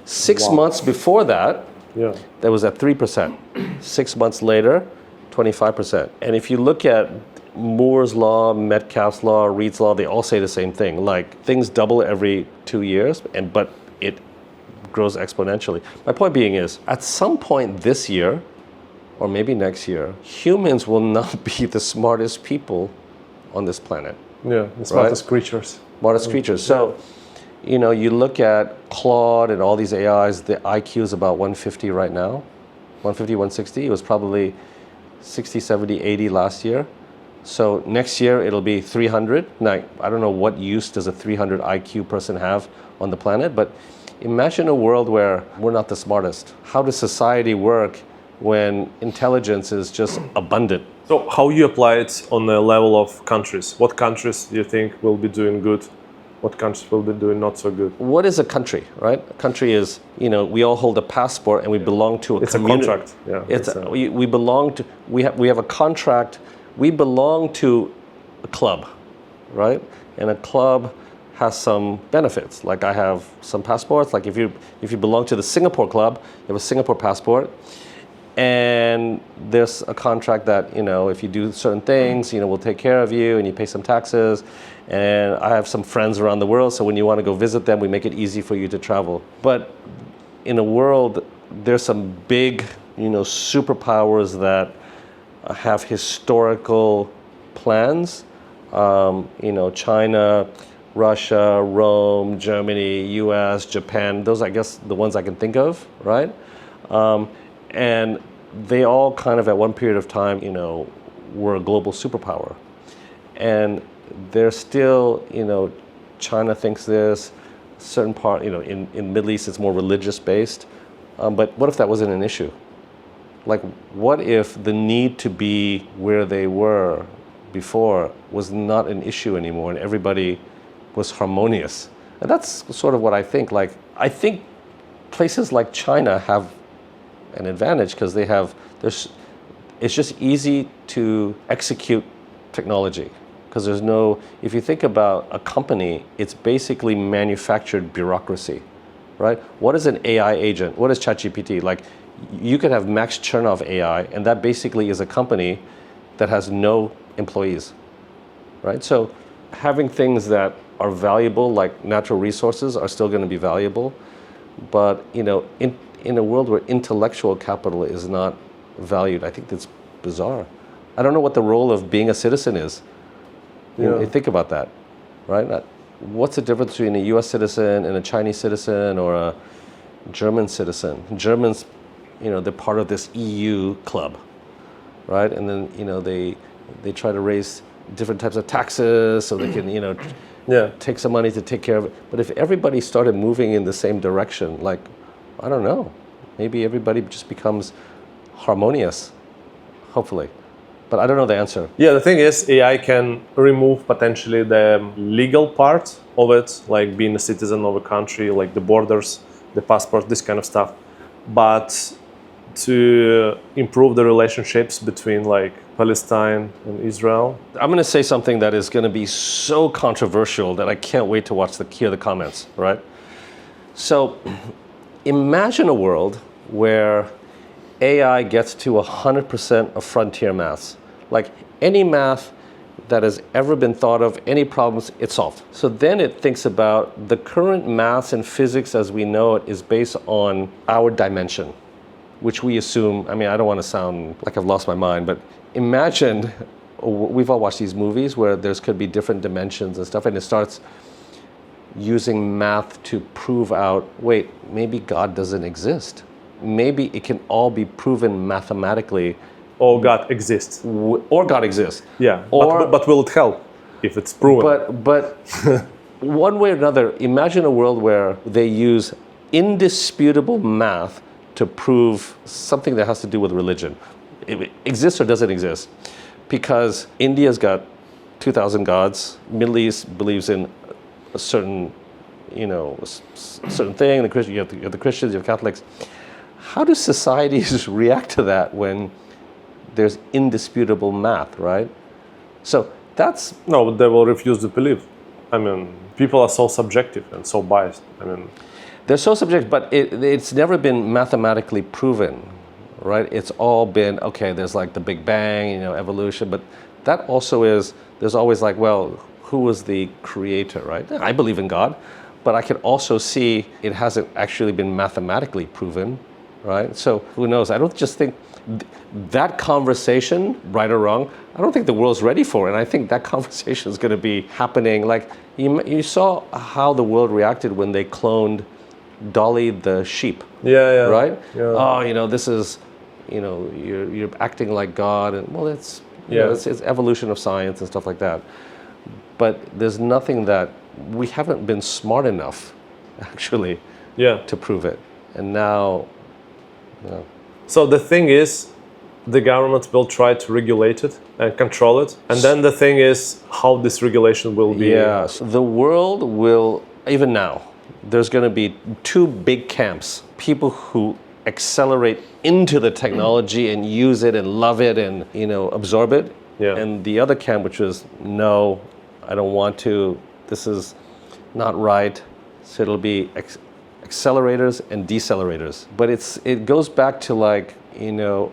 6 months before that, that was at 3%. 6 months later, 25%. And if you look at Moore's law, Metcalfe's law, Reed's law, they all say the same thing. Like things double every 2 years, but it grows exponentially. My point being is, at some point this year, or maybe next year, humans will not be the smartest people on this planet. Yeah, the smartest creatures. Smartest creatures. So, you look at Claude and all these AIs, the IQ is about 150 right now. 150, 160. It was probably 60, 70, 80 last year. So next year it'll be 300. Now, I don't know what use does a 300 IQ person have on the planet, but imagine a world where we're not the smartest. How does society work when intelligence is just abundant. So how you apply it on the level of countries? What countries do you think will be doing good? What countries will be doing not so good? What is a country, right? A country is, we all hold a passport and we belong to a It's community. a contract. Yeah. We belong to, we have a contract. We belong to a club, right? And a club has some benefits. Like I have some passports. Like if you belong to the Singapore club, you have a Singapore passport. And there's a contract that, if you do certain things, we'll take care of you and you pay some taxes. And I have some friends around the world, so when you want to go visit them, we make it easy for you to travel. But in a world, there's some big, superpowers that have historical plans. China, Russia, Rome, Germany, US, Japan, those I guess the ones I can think of, right? And they all kind of at one period of time, were a global superpower. And they're still, China thinks this, certain part, in Middle East it's more religious based. But what if that wasn't an issue? Like, what if the need to be where they were before was not an issue anymore and everybody was harmonious? And that's sort of what I think. Like, I think places like China have an advantage because it's just easy to execute technology. Because if you think about a company, it's basically manufactured bureaucracy, right? What is an AI agent? What is ChatGPT? Like, you could have Max Chernov AI, and that basically is a company that has no employees, right? So having things that are valuable, like natural resources, are still going to be valuable. But, in a world where intellectual capital is not valued, I think that's bizarre. I don't know what the role of being a citizen is. You think about that, right? What's the difference between a U.S. citizen and a Chinese citizen or a German citizen? Germans, they're part of this EU club, right? And then, they try to raise different types of taxes so they can, take some money to take care of it. But if everybody started moving in the same direction, like, I don't know, maybe everybody just becomes harmonious, hopefully. But I don't know the answer. Yeah, the thing is, AI can remove potentially the legal part of it, like being a citizen of a country, like the borders, the passport, this kind of stuff. But to improve the relationships between like Palestine and Israel. I'm going to say something that is going to be so controversial that I can't wait to hear the comments, right? So imagine a world where AI gets to 100% of frontier maths. Like any math that has ever been thought of, any problems, it's solved. So then it thinks about the current maths and physics as we know it is based on our dimension, which we assume, I don't want to sound like I've lost my mind, but imagine, we've all watched these movies where there could be different dimensions and stuff, and it starts using math to prove out, wait, maybe God doesn't exist. Maybe it can all be proven mathematically. Or God exists. Or God exists. Yeah, but will it help if it's proven? But one way or another, imagine a world where they use indisputable math to prove something that has to do with religion. It exists or doesn't exist. Because India's got 2,000 gods. Middle East believes in a certain, certain thing. You have the Christians, you have Catholics. How do societies react to that when there's indisputable math, right? So that's... No, but they will refuse to believe. People are so subjective and so biased. They're so subjective, but it's never been mathematically proven, right? It's all been, okay, there's like the Big Bang, evolution, but that also is, there's always like, well, who was the creator, right? I believe in God, but I can also see it hasn't actually been mathematically proven, right? So who knows? I don't just think that conversation, right or wrong, I don't think the world's ready for it. And I think that conversation is going to be happening. Like you saw how the world reacted when they cloned Dolly the sheep. Yeah. Right? Yeah. Oh, this is, you're acting like God, and well, it's evolution of science and stuff like that. But there's nothing that we haven't been smart enough, actually, to prove it. And now, So the thing is, the government will try to regulate it and control it. And then the thing is how this regulation will be. Yes, the world will, even now, there's going to be two big camps. People who accelerate into the technology and use it and love it and, absorb it. Yeah. And the other camp, which is, no, I don't want to, this is not right. So it'll be accelerators and decelerators. But it goes back to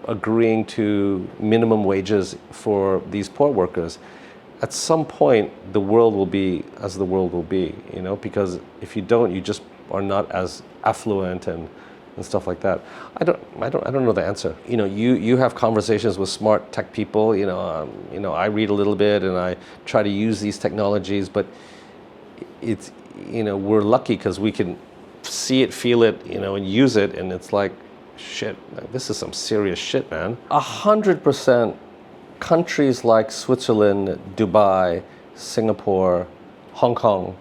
agreeing to minimum wages for these port workers. At some point, the world will be as the world will be, because if you don't, you just are not as affluent and stuff like that. I don't know the answer. You have conversations with smart tech people. I read a little bit and I try to use these technologies, but it's we're lucky because we can see it, feel it, and use it, and it's like, shit, this is some serious shit, man. 100% countries like Switzerland, Dubai, Singapore, Hong Kong,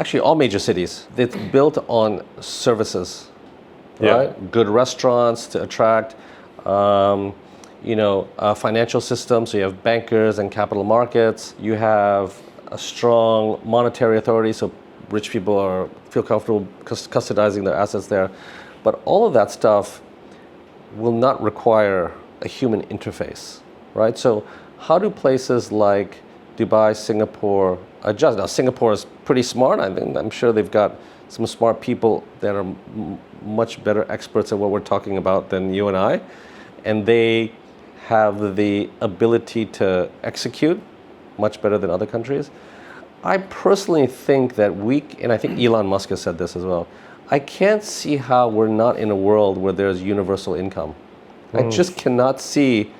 actually all major cities, it's built on services, right? Good restaurants to attract, financial system. So you have bankers and capital markets. You have a strong monetary authority, so rich people feel comfortable custodizing their assets there. But all of that stuff will not require a human interface, right? So how do places like Dubai, Singapore adjust? Now, Singapore is pretty smart. I'm sure they've got some smart people that are much better experts at what we're talking about than you and I. And they have the ability to execute much better than other countries. I personally think that and I think Elon Musk has said this as well, I can't see how we're not in a world where there's universal income. I just cannot see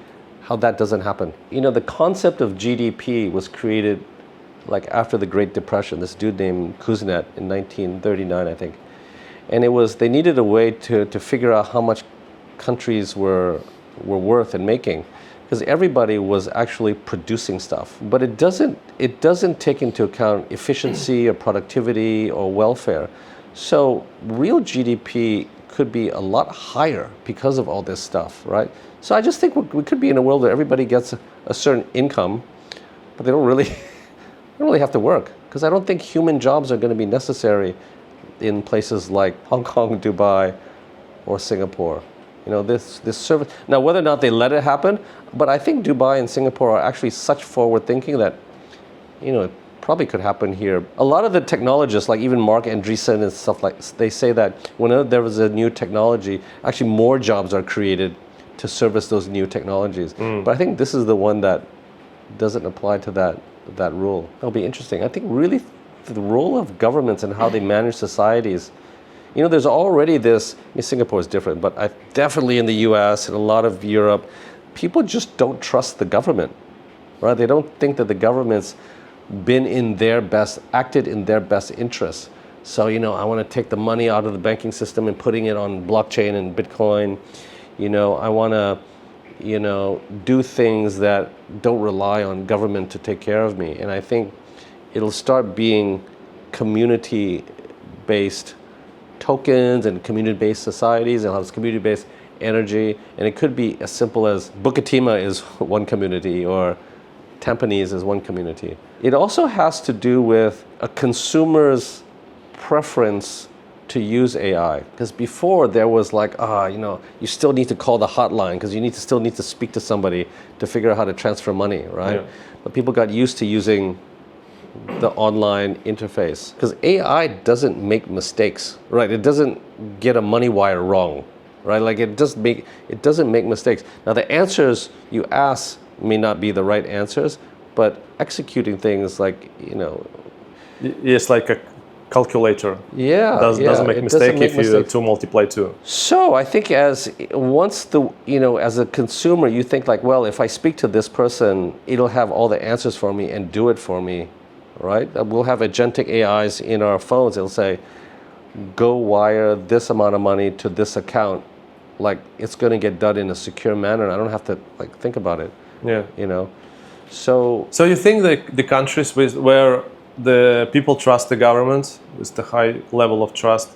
how that doesn't happen. The concept of GDP was created after the Great Depression, this dude named Kuznets in 1939, I think. And they needed a way to figure out how much countries were worth and making, because everybody was actually producing stuff. But it doesn't take into account efficiency or productivity or welfare. So real GDP could be a lot higher because of all this stuff, right? So I just think we could be in a world where everybody gets a certain income, but they don't really have to work, because I don't think human jobs are going to be necessary in places like Hong Kong, Dubai, or Singapore. This service. Now, whether or not they let it happen, but I think Dubai and Singapore are actually such forward thinking that, it probably could happen here. A lot of the technologists, like even Mark Andreessen and stuff they say that whenever there was a new technology, actually more jobs are created to service those new technologies. But I think this is the one that doesn't apply to that rule. That'll be interesting. I think really the role of governments and how they manage societies. There's already this, Singapore is different, but definitely in the US and a lot of Europe, people just don't trust the government, right? They don't think that the government's acted in their best interests. So, I want to take the money out of the banking system and putting it on blockchain and Bitcoin. I want to, do things that don't rely on government to take care of me. And I think it'll start being community-based tokens and community-based societies, and have community-based energy. And it could be as simple as Bukatima is one community or Tampines is one community. It also has to do with a consumer's preference to use AI. Because before there was you still need to call the hotline because you still need to speak to somebody to figure out how to transfer money, right? Yeah. But people got used to using the online interface, because AI doesn't make mistakes, right? It doesn't get a money wire wrong, right? It doesn't make mistakes. Now the answers you ask may not be the right answers, but executing things Yes, like a calculator. Yeah, doesn't make mistake if you 2 multiply 2. So I think as a consumer, you think well, if I speak to this person, it'll have all the answers for me and do it for me, right? We'll have agentic AIs in our phones. It'll say, go wire this amount of money to this account. It's going to get done in a secure manner, and I don't have to think about it. Yeah. So you think the countries where the people trust the government, with the high level of trust,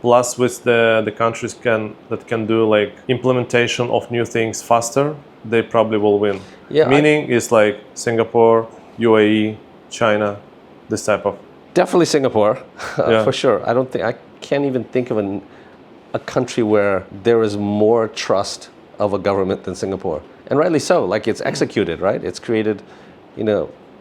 Plus, with the countries that can do like implementation of new things faster, they probably will win. Yeah, Meaning is like Singapore, UAE, China, this type of. Definitely Singapore, Yeah. for sure. I can't even think of a country where there is more trust of a government than Singapore. And rightly so, like it's executed, right? It's created,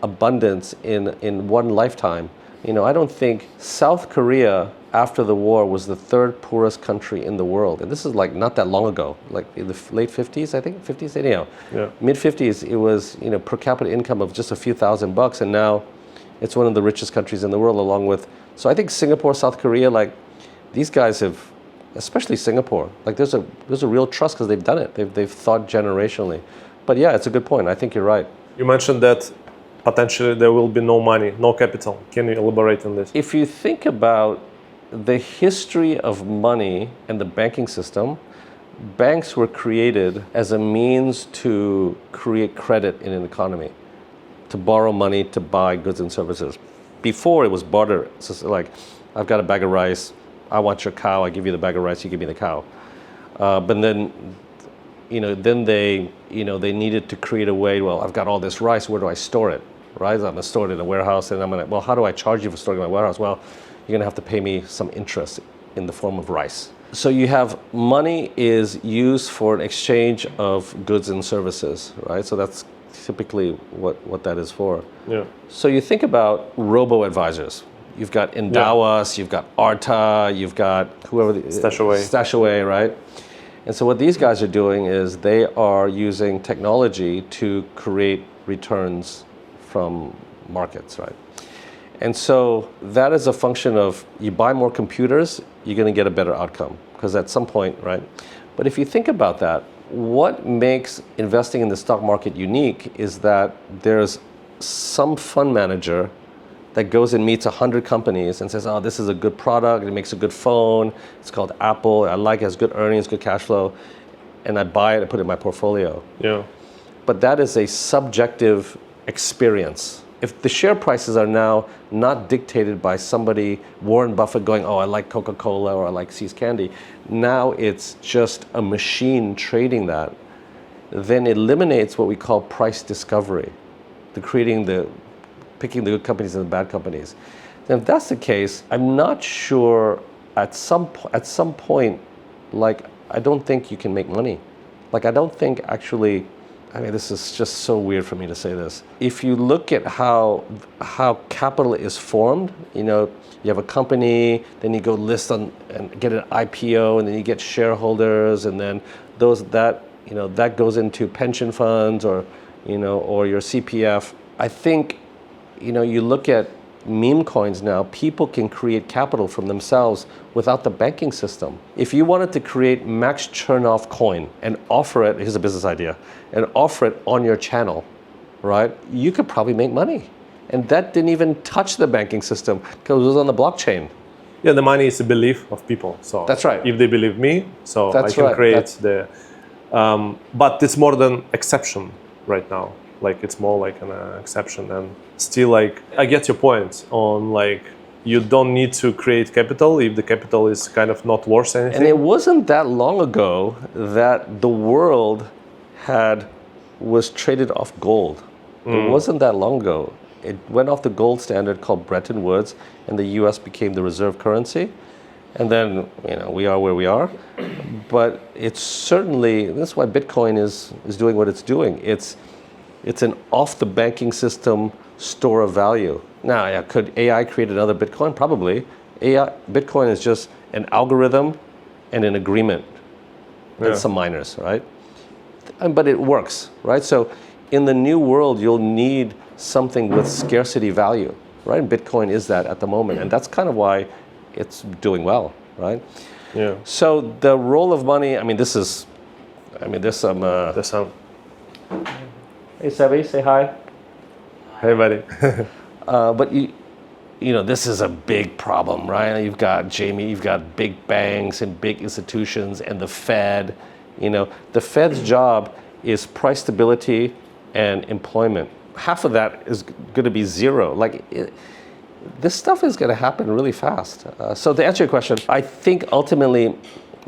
abundance in one lifetime. I don't think South Korea after the war was the third poorest country in the world. And this is like not that long ago, like in the late 50s, I think, 50s, Yeah. mid 50s, it was, per capita income of just a few $1,000s. And now it's one of the richest countries in the world along with, so I think Singapore, South Korea, like these guys have, especially Singapore, like there's a real trust because they've done it. They've thought generationally. But yeah, it's a good point. I think you're right. You mentioned that potentially there will be no money, no capital. Can you elaborate on this? If you think about the history of money and the banking system, banks were created as a means to create credit in an economy, to borrow money to buy goods and services. Before it was barter. So like, I've got a bag of rice, I want your cow, I give you the bag of rice, you give me the cow. But then, then they needed to create a way, well, I've got all this rice, where do I store it? Right? I'm gonna store it in a warehouse, and well, how do I charge you for storing it in my warehouse? Well, you're gonna have to pay me some interest in the form of rice. So you have money is used for an exchange of goods and services, right? So that's typically what that is for. Yeah. So you think about robo-advisors. You've got Endowas, you've got Arta, you've got whoever. Stashaway, right? And so what these guys are doing is they are using technology to create returns from markets, right? And so that is a function of you buy more computers, you're going to get a better outcome because at some point, right? But if you think about that, what makes investing in the stock market unique is that there's some fund manager that goes and meets 100 companies and says, oh, this is a good product, it makes a good phone, it's called Apple, I like it, has good earnings, good cash flow, and I buy it and put it in my portfolio. Yeah. But that is a subjective experience. If the share prices are now not dictated by somebody, Warren Buffett going, oh, I like Coca-Cola or I like See's Candy, now it's just a machine trading that, then it eliminates what we call price discovery, picking the good companies and the bad companies. And if that's the case, I'm not sure at some point, like, I don't think you can make money. Like, I don't think actually, I mean, this is just so weird for me to say this. If you look at how capital is formed, you have a company, then you go list on and get an IPO, and then you get shareholders, and then that goes into pension funds or your CPF. I think, you look at meme coins now, people can create capital from themselves without the banking system. If you wanted to create Max Chernov coin and offer it, here's a business idea, and offer it on your channel, right? You could probably make money. And that didn't even touch the banking system because it was on the blockchain. Yeah, the money is a belief of people. So that's right. If they believe me, so I can create but it's more than exception right now. Like it's more like an exception, and still, like, I get your point on, like, you don't need to create capital if the capital is kind of not worth anything. And it wasn't that long ago that the world was traded off gold. It wasn't that long ago. It went off the gold standard called Bretton Woods, and the US became the reserve currency. And then, we are where we are. But it's certainly, that's why Bitcoin is doing what it's doing. It's an off the banking system store of value. Now, could AI create another Bitcoin? Probably. Bitcoin is just an algorithm and an agreement and some miners, right? But it works, right? So in the new world, you'll need something with scarcity value, right? And Bitcoin is that at the moment. And that's kind of why it's doing well, right? Yeah. So the role of money, there's some... Hey, Sebi, say hi. Hey, buddy. But this is a big problem, right? You've got big banks and big institutions and the Fed. The Fed's job is price stability and employment. Half of that is going to be zero. Like, this stuff is going to happen really fast. So to answer your question, I think ultimately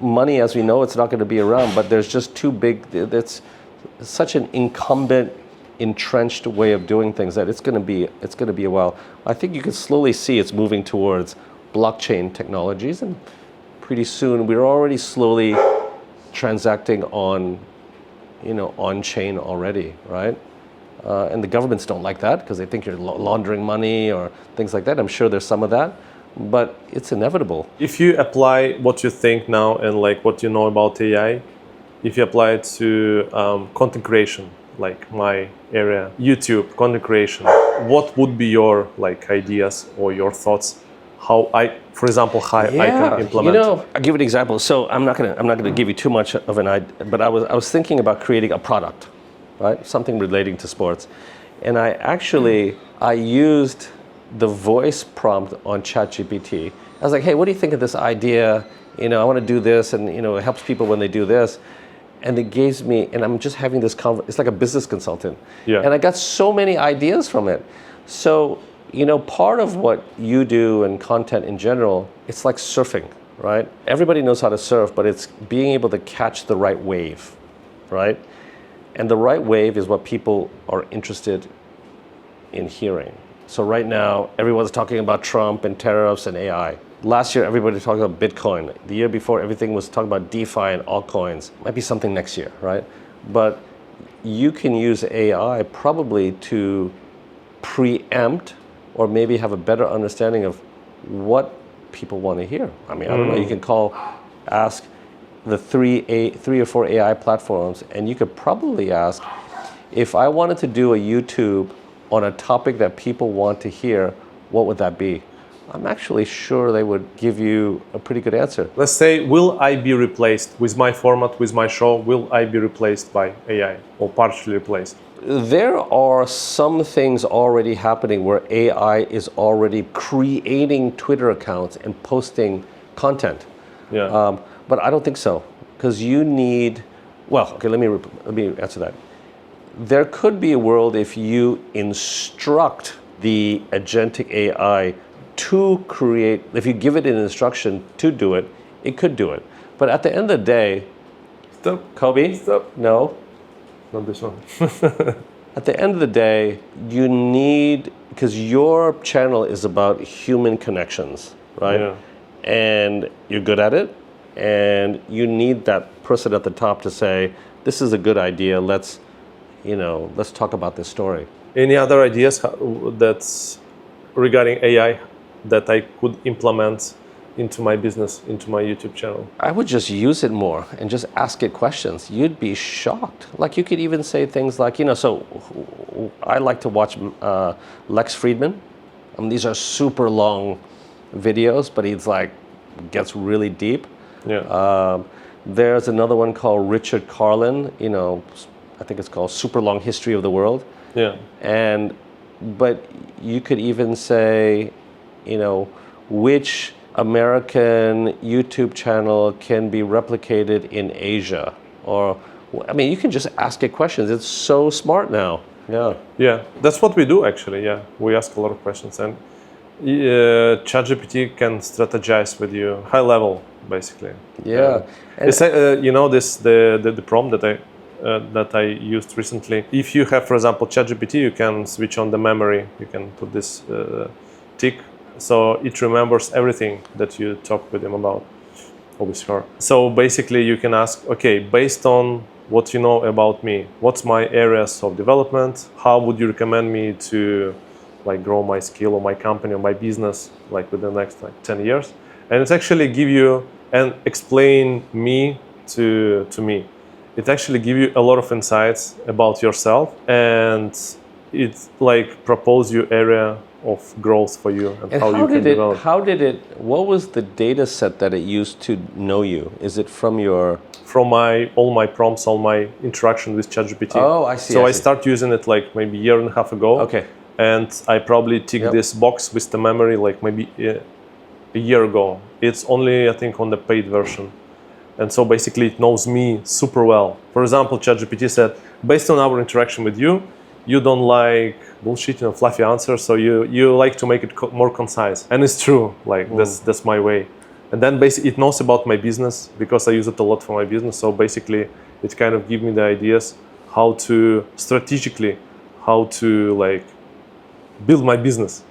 money as we know it's not going to be around, but there's just too big, it's such an incumbent, entrenched way of doing things that it's going to be a while. I think you can slowly see it's moving towards blockchain technologies, and pretty soon we're already slowly transacting on, on chain already, right? And the governments don't like that because they think you're laundering money or things like that. I'm sure there's some of that, but it's inevitable. If you apply what you think now and like what you know about AI, if you apply it to content creation, like my area, YouTube content creation, what would be your like ideas or your thoughts? For example, how I can implement. I'll give an example. So I'm not gonna give you too much of an idea, but I was thinking about creating a product, right? Something relating to sports, and I used the voice prompt on ChatGPT. I was like, hey, what do you think of this idea? I want to do this, and it helps people when they do this. And it gives me, and I'm just having this it's like a business consultant. Yeah. And I got so many ideas from it. So, part of what you do and content in general, it's like surfing, right? Everybody knows how to surf, but it's being able to catch the right wave, right? And the right wave is what people are interested in hearing. So right now, everyone's talking about Trump and tariffs and AI. Last year, everybody was talking about Bitcoin. The year before, everything was talking about DeFi and altcoins. Might be something next year, right? But you can use AI probably to preempt or maybe have a better understanding of what people want to hear. I mean, I don't know, you can ask the three or four AI platforms, and you could probably ask, if I wanted to do a YouTube on a topic that people want to hear, what would that be? I'm actually sure they would give you a pretty good answer. Let's say, will I be replaced with my format, with my show? Will I be replaced by AI or partially replaced? There are some things already happening where AI is already creating Twitter accounts and posting content. Yeah. But I don't think so, because you need. Well, okay. Let me answer that. There could be a world if you instruct the agentic AI to create. If you give it an instruction to do it, it could do it. But at the end of the day, Stop. Kobe, Stop. no. Not this one. At the end of the day, you need, because your channel is about human connections, right? Yeah. And you're good at it, and you need that person at the top to say, this is a good idea, let's talk about this story. Any other ideas that's regarding AI that I could implement into my business, into my YouTube channel? I would just use it more and just ask it questions. You'd be shocked. Like, you could even say things like, so I like to watch Lex Friedman. I mean, these are super long videos, but he's like, gets really deep. Yeah. There's another one called Richard Carlin, I think it's called Super Long History of the World. Yeah. But you could even say, which American YouTube channel can be replicated in Asia? Or, I mean, you can just ask it questions. It's so smart now. Yeah. Yeah, that's what we do actually. Yeah, we ask a lot of questions, and ChatGPT can strategize with you, high level, basically. Yeah. It's, the prompt that I used recently. If you have, for example, ChatGPT, you can switch on the memory. You can put this tick, so it remembers everything that you talked with him about, or with her. So basically, you can ask, okay, based on what you know about me, what's my areas of development? How would you recommend me to grow my skill or my company or my business within the next 10 years? And it's actually give you and explain me to me. It actually give you a lot of insights about yourself, and it propose you area of growth for you and how you can develop. What was the data set that it used to know you? Is it from your... From all my prompts, all my interaction with ChatGPT. Oh, I see. So I start using it maybe a year and a half ago. Okay. And I probably tick this box with the memory maybe a year ago. It's only, I think, on the paid version. And so basically it knows me super well. For example, ChatGPT said, based on our interaction with you, you don't like bullshitting and fluffy answers, so you like to make it more concise. And it's true, like that's my way. And then basically it knows about my business because I use it a lot for my business. So basically it kind of gives me the ideas how to strategically, how to like build my business.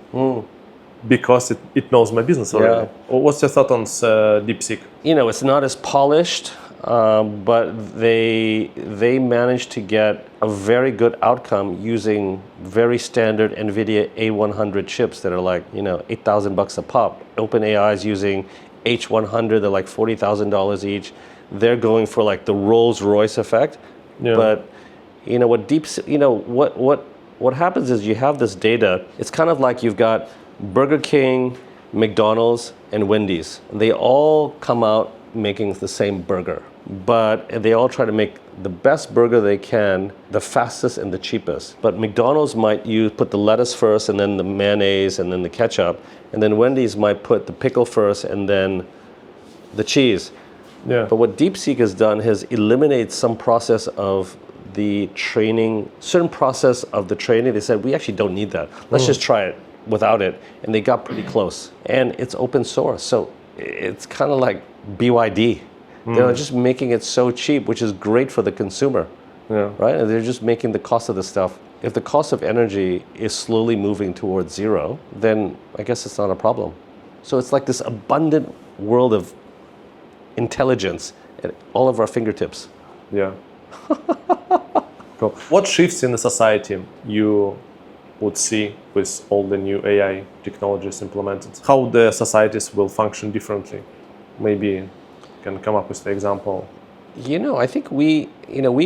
Because it knows my business already. What's your thought on DeepSeek? You know, it's not as polished, but they managed to get a very good outcome using very standard NVIDIA A100 chips that are like, you know, $8,000 a pop. OpenAI is using H100, they're like $40,000 each. They're going for like the Rolls-Royce effect. Yeah. But you know what happens is you have this data. It's kind of like you've got Burger King, McDonald's, and Wendy's. They all come out making the same burger, but they all try to make the best burger they can, the fastest and the cheapest. But McDonald's might put the lettuce first and then the mayonnaise and then the ketchup, and then Wendy's might put the pickle first and then the cheese. Yeah. But what DeepSeek has done is eliminate some process of the training, certain process of the training. They said, we actually don't need that. Let's just try it without it. And they got pretty close. And it's open source. So it's kind of like BYD. They're just making it so cheap, which is great for the consumer. Yeah. Right? And they're just making the cost of the stuff. If the cost of energy is slowly moving towards zero, then I guess it's not a problem. So it's like this abundant world of intelligence at all of our fingertips. Yeah. Cool. What shifts in the society you would see with all the new AI technologies implemented? How the societies will function differently? Maybe you can come up with the example. You know, I think we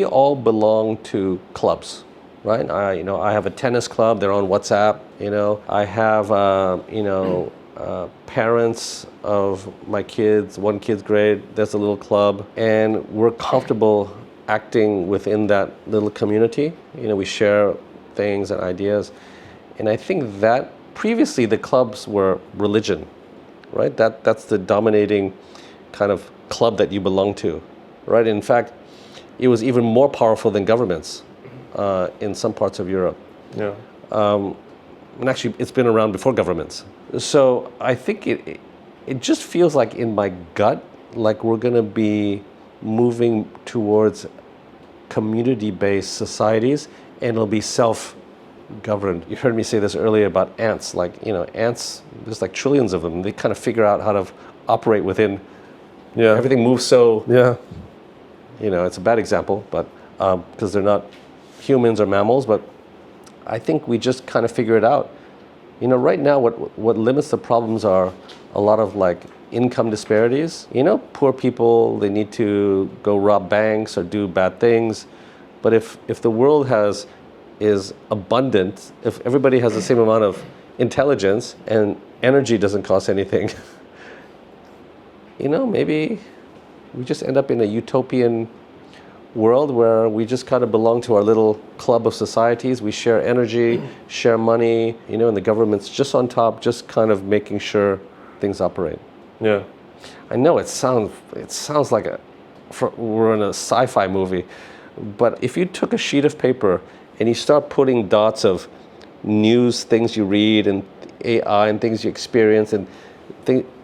all belong to clubs, right? I have a tennis club. They're on WhatsApp. I have, parents of my kids. One kid's grade. There's a little club, and we're comfortable acting within that little community. We share things and ideas, and I think that previously the clubs were religion, right? That's the dominating kind of club that you belong to. Right. In fact, it was even more powerful than governments in some parts of Europe. Yeah. And actually, it's been around before governments. So I think it just feels like in my gut, like we're going to be moving towards community-based societies, and it'll be self-governed. You heard me say this earlier about ants. Like, ants, there's like trillions of them. They kind of figure out how to operate within. Yeah. Everything moves so. Yeah. It's a bad example, but because they're not humans or mammals, but I think we just kind of figure it out. Right now, what limits the problems are a lot of like income disparities. Poor people, they need to go rob banks or do bad things. But if the world is abundant, if everybody has the same amount of intelligence and energy doesn't cost anything, maybe we just end up in a utopian world where we just kind of belong to our little club of societies. We share energy, share money, and the government's just on top, just kind of making sure things operate. Yeah. I know it sounds like we're in a sci-fi movie, but if you took a sheet of paper and you start putting dots of news, things you read, and AI and things you experience, and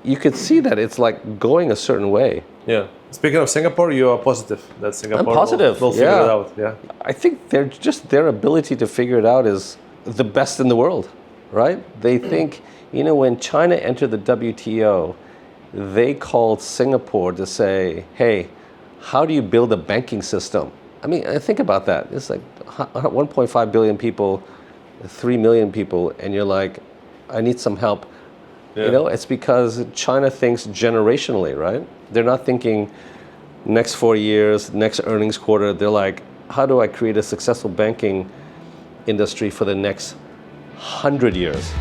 you could see that it's like going a certain way. Yeah. Speaking of Singapore, you are positive that Singapore I'm positive. will figure it out. Yeah. I think their ability to figure it out is the best in the world, right? They think, when China entered the WTO, they called Singapore to say, hey, how do you build a banking system? I mean, think about that. It's like 1.5 billion people, 3 million people, and you're like, I need some help. Yeah. It's because China thinks generationally, right? They're not thinking next 4 years, next earnings quarter. They're like, how do I create a successful banking industry for the next 100 years?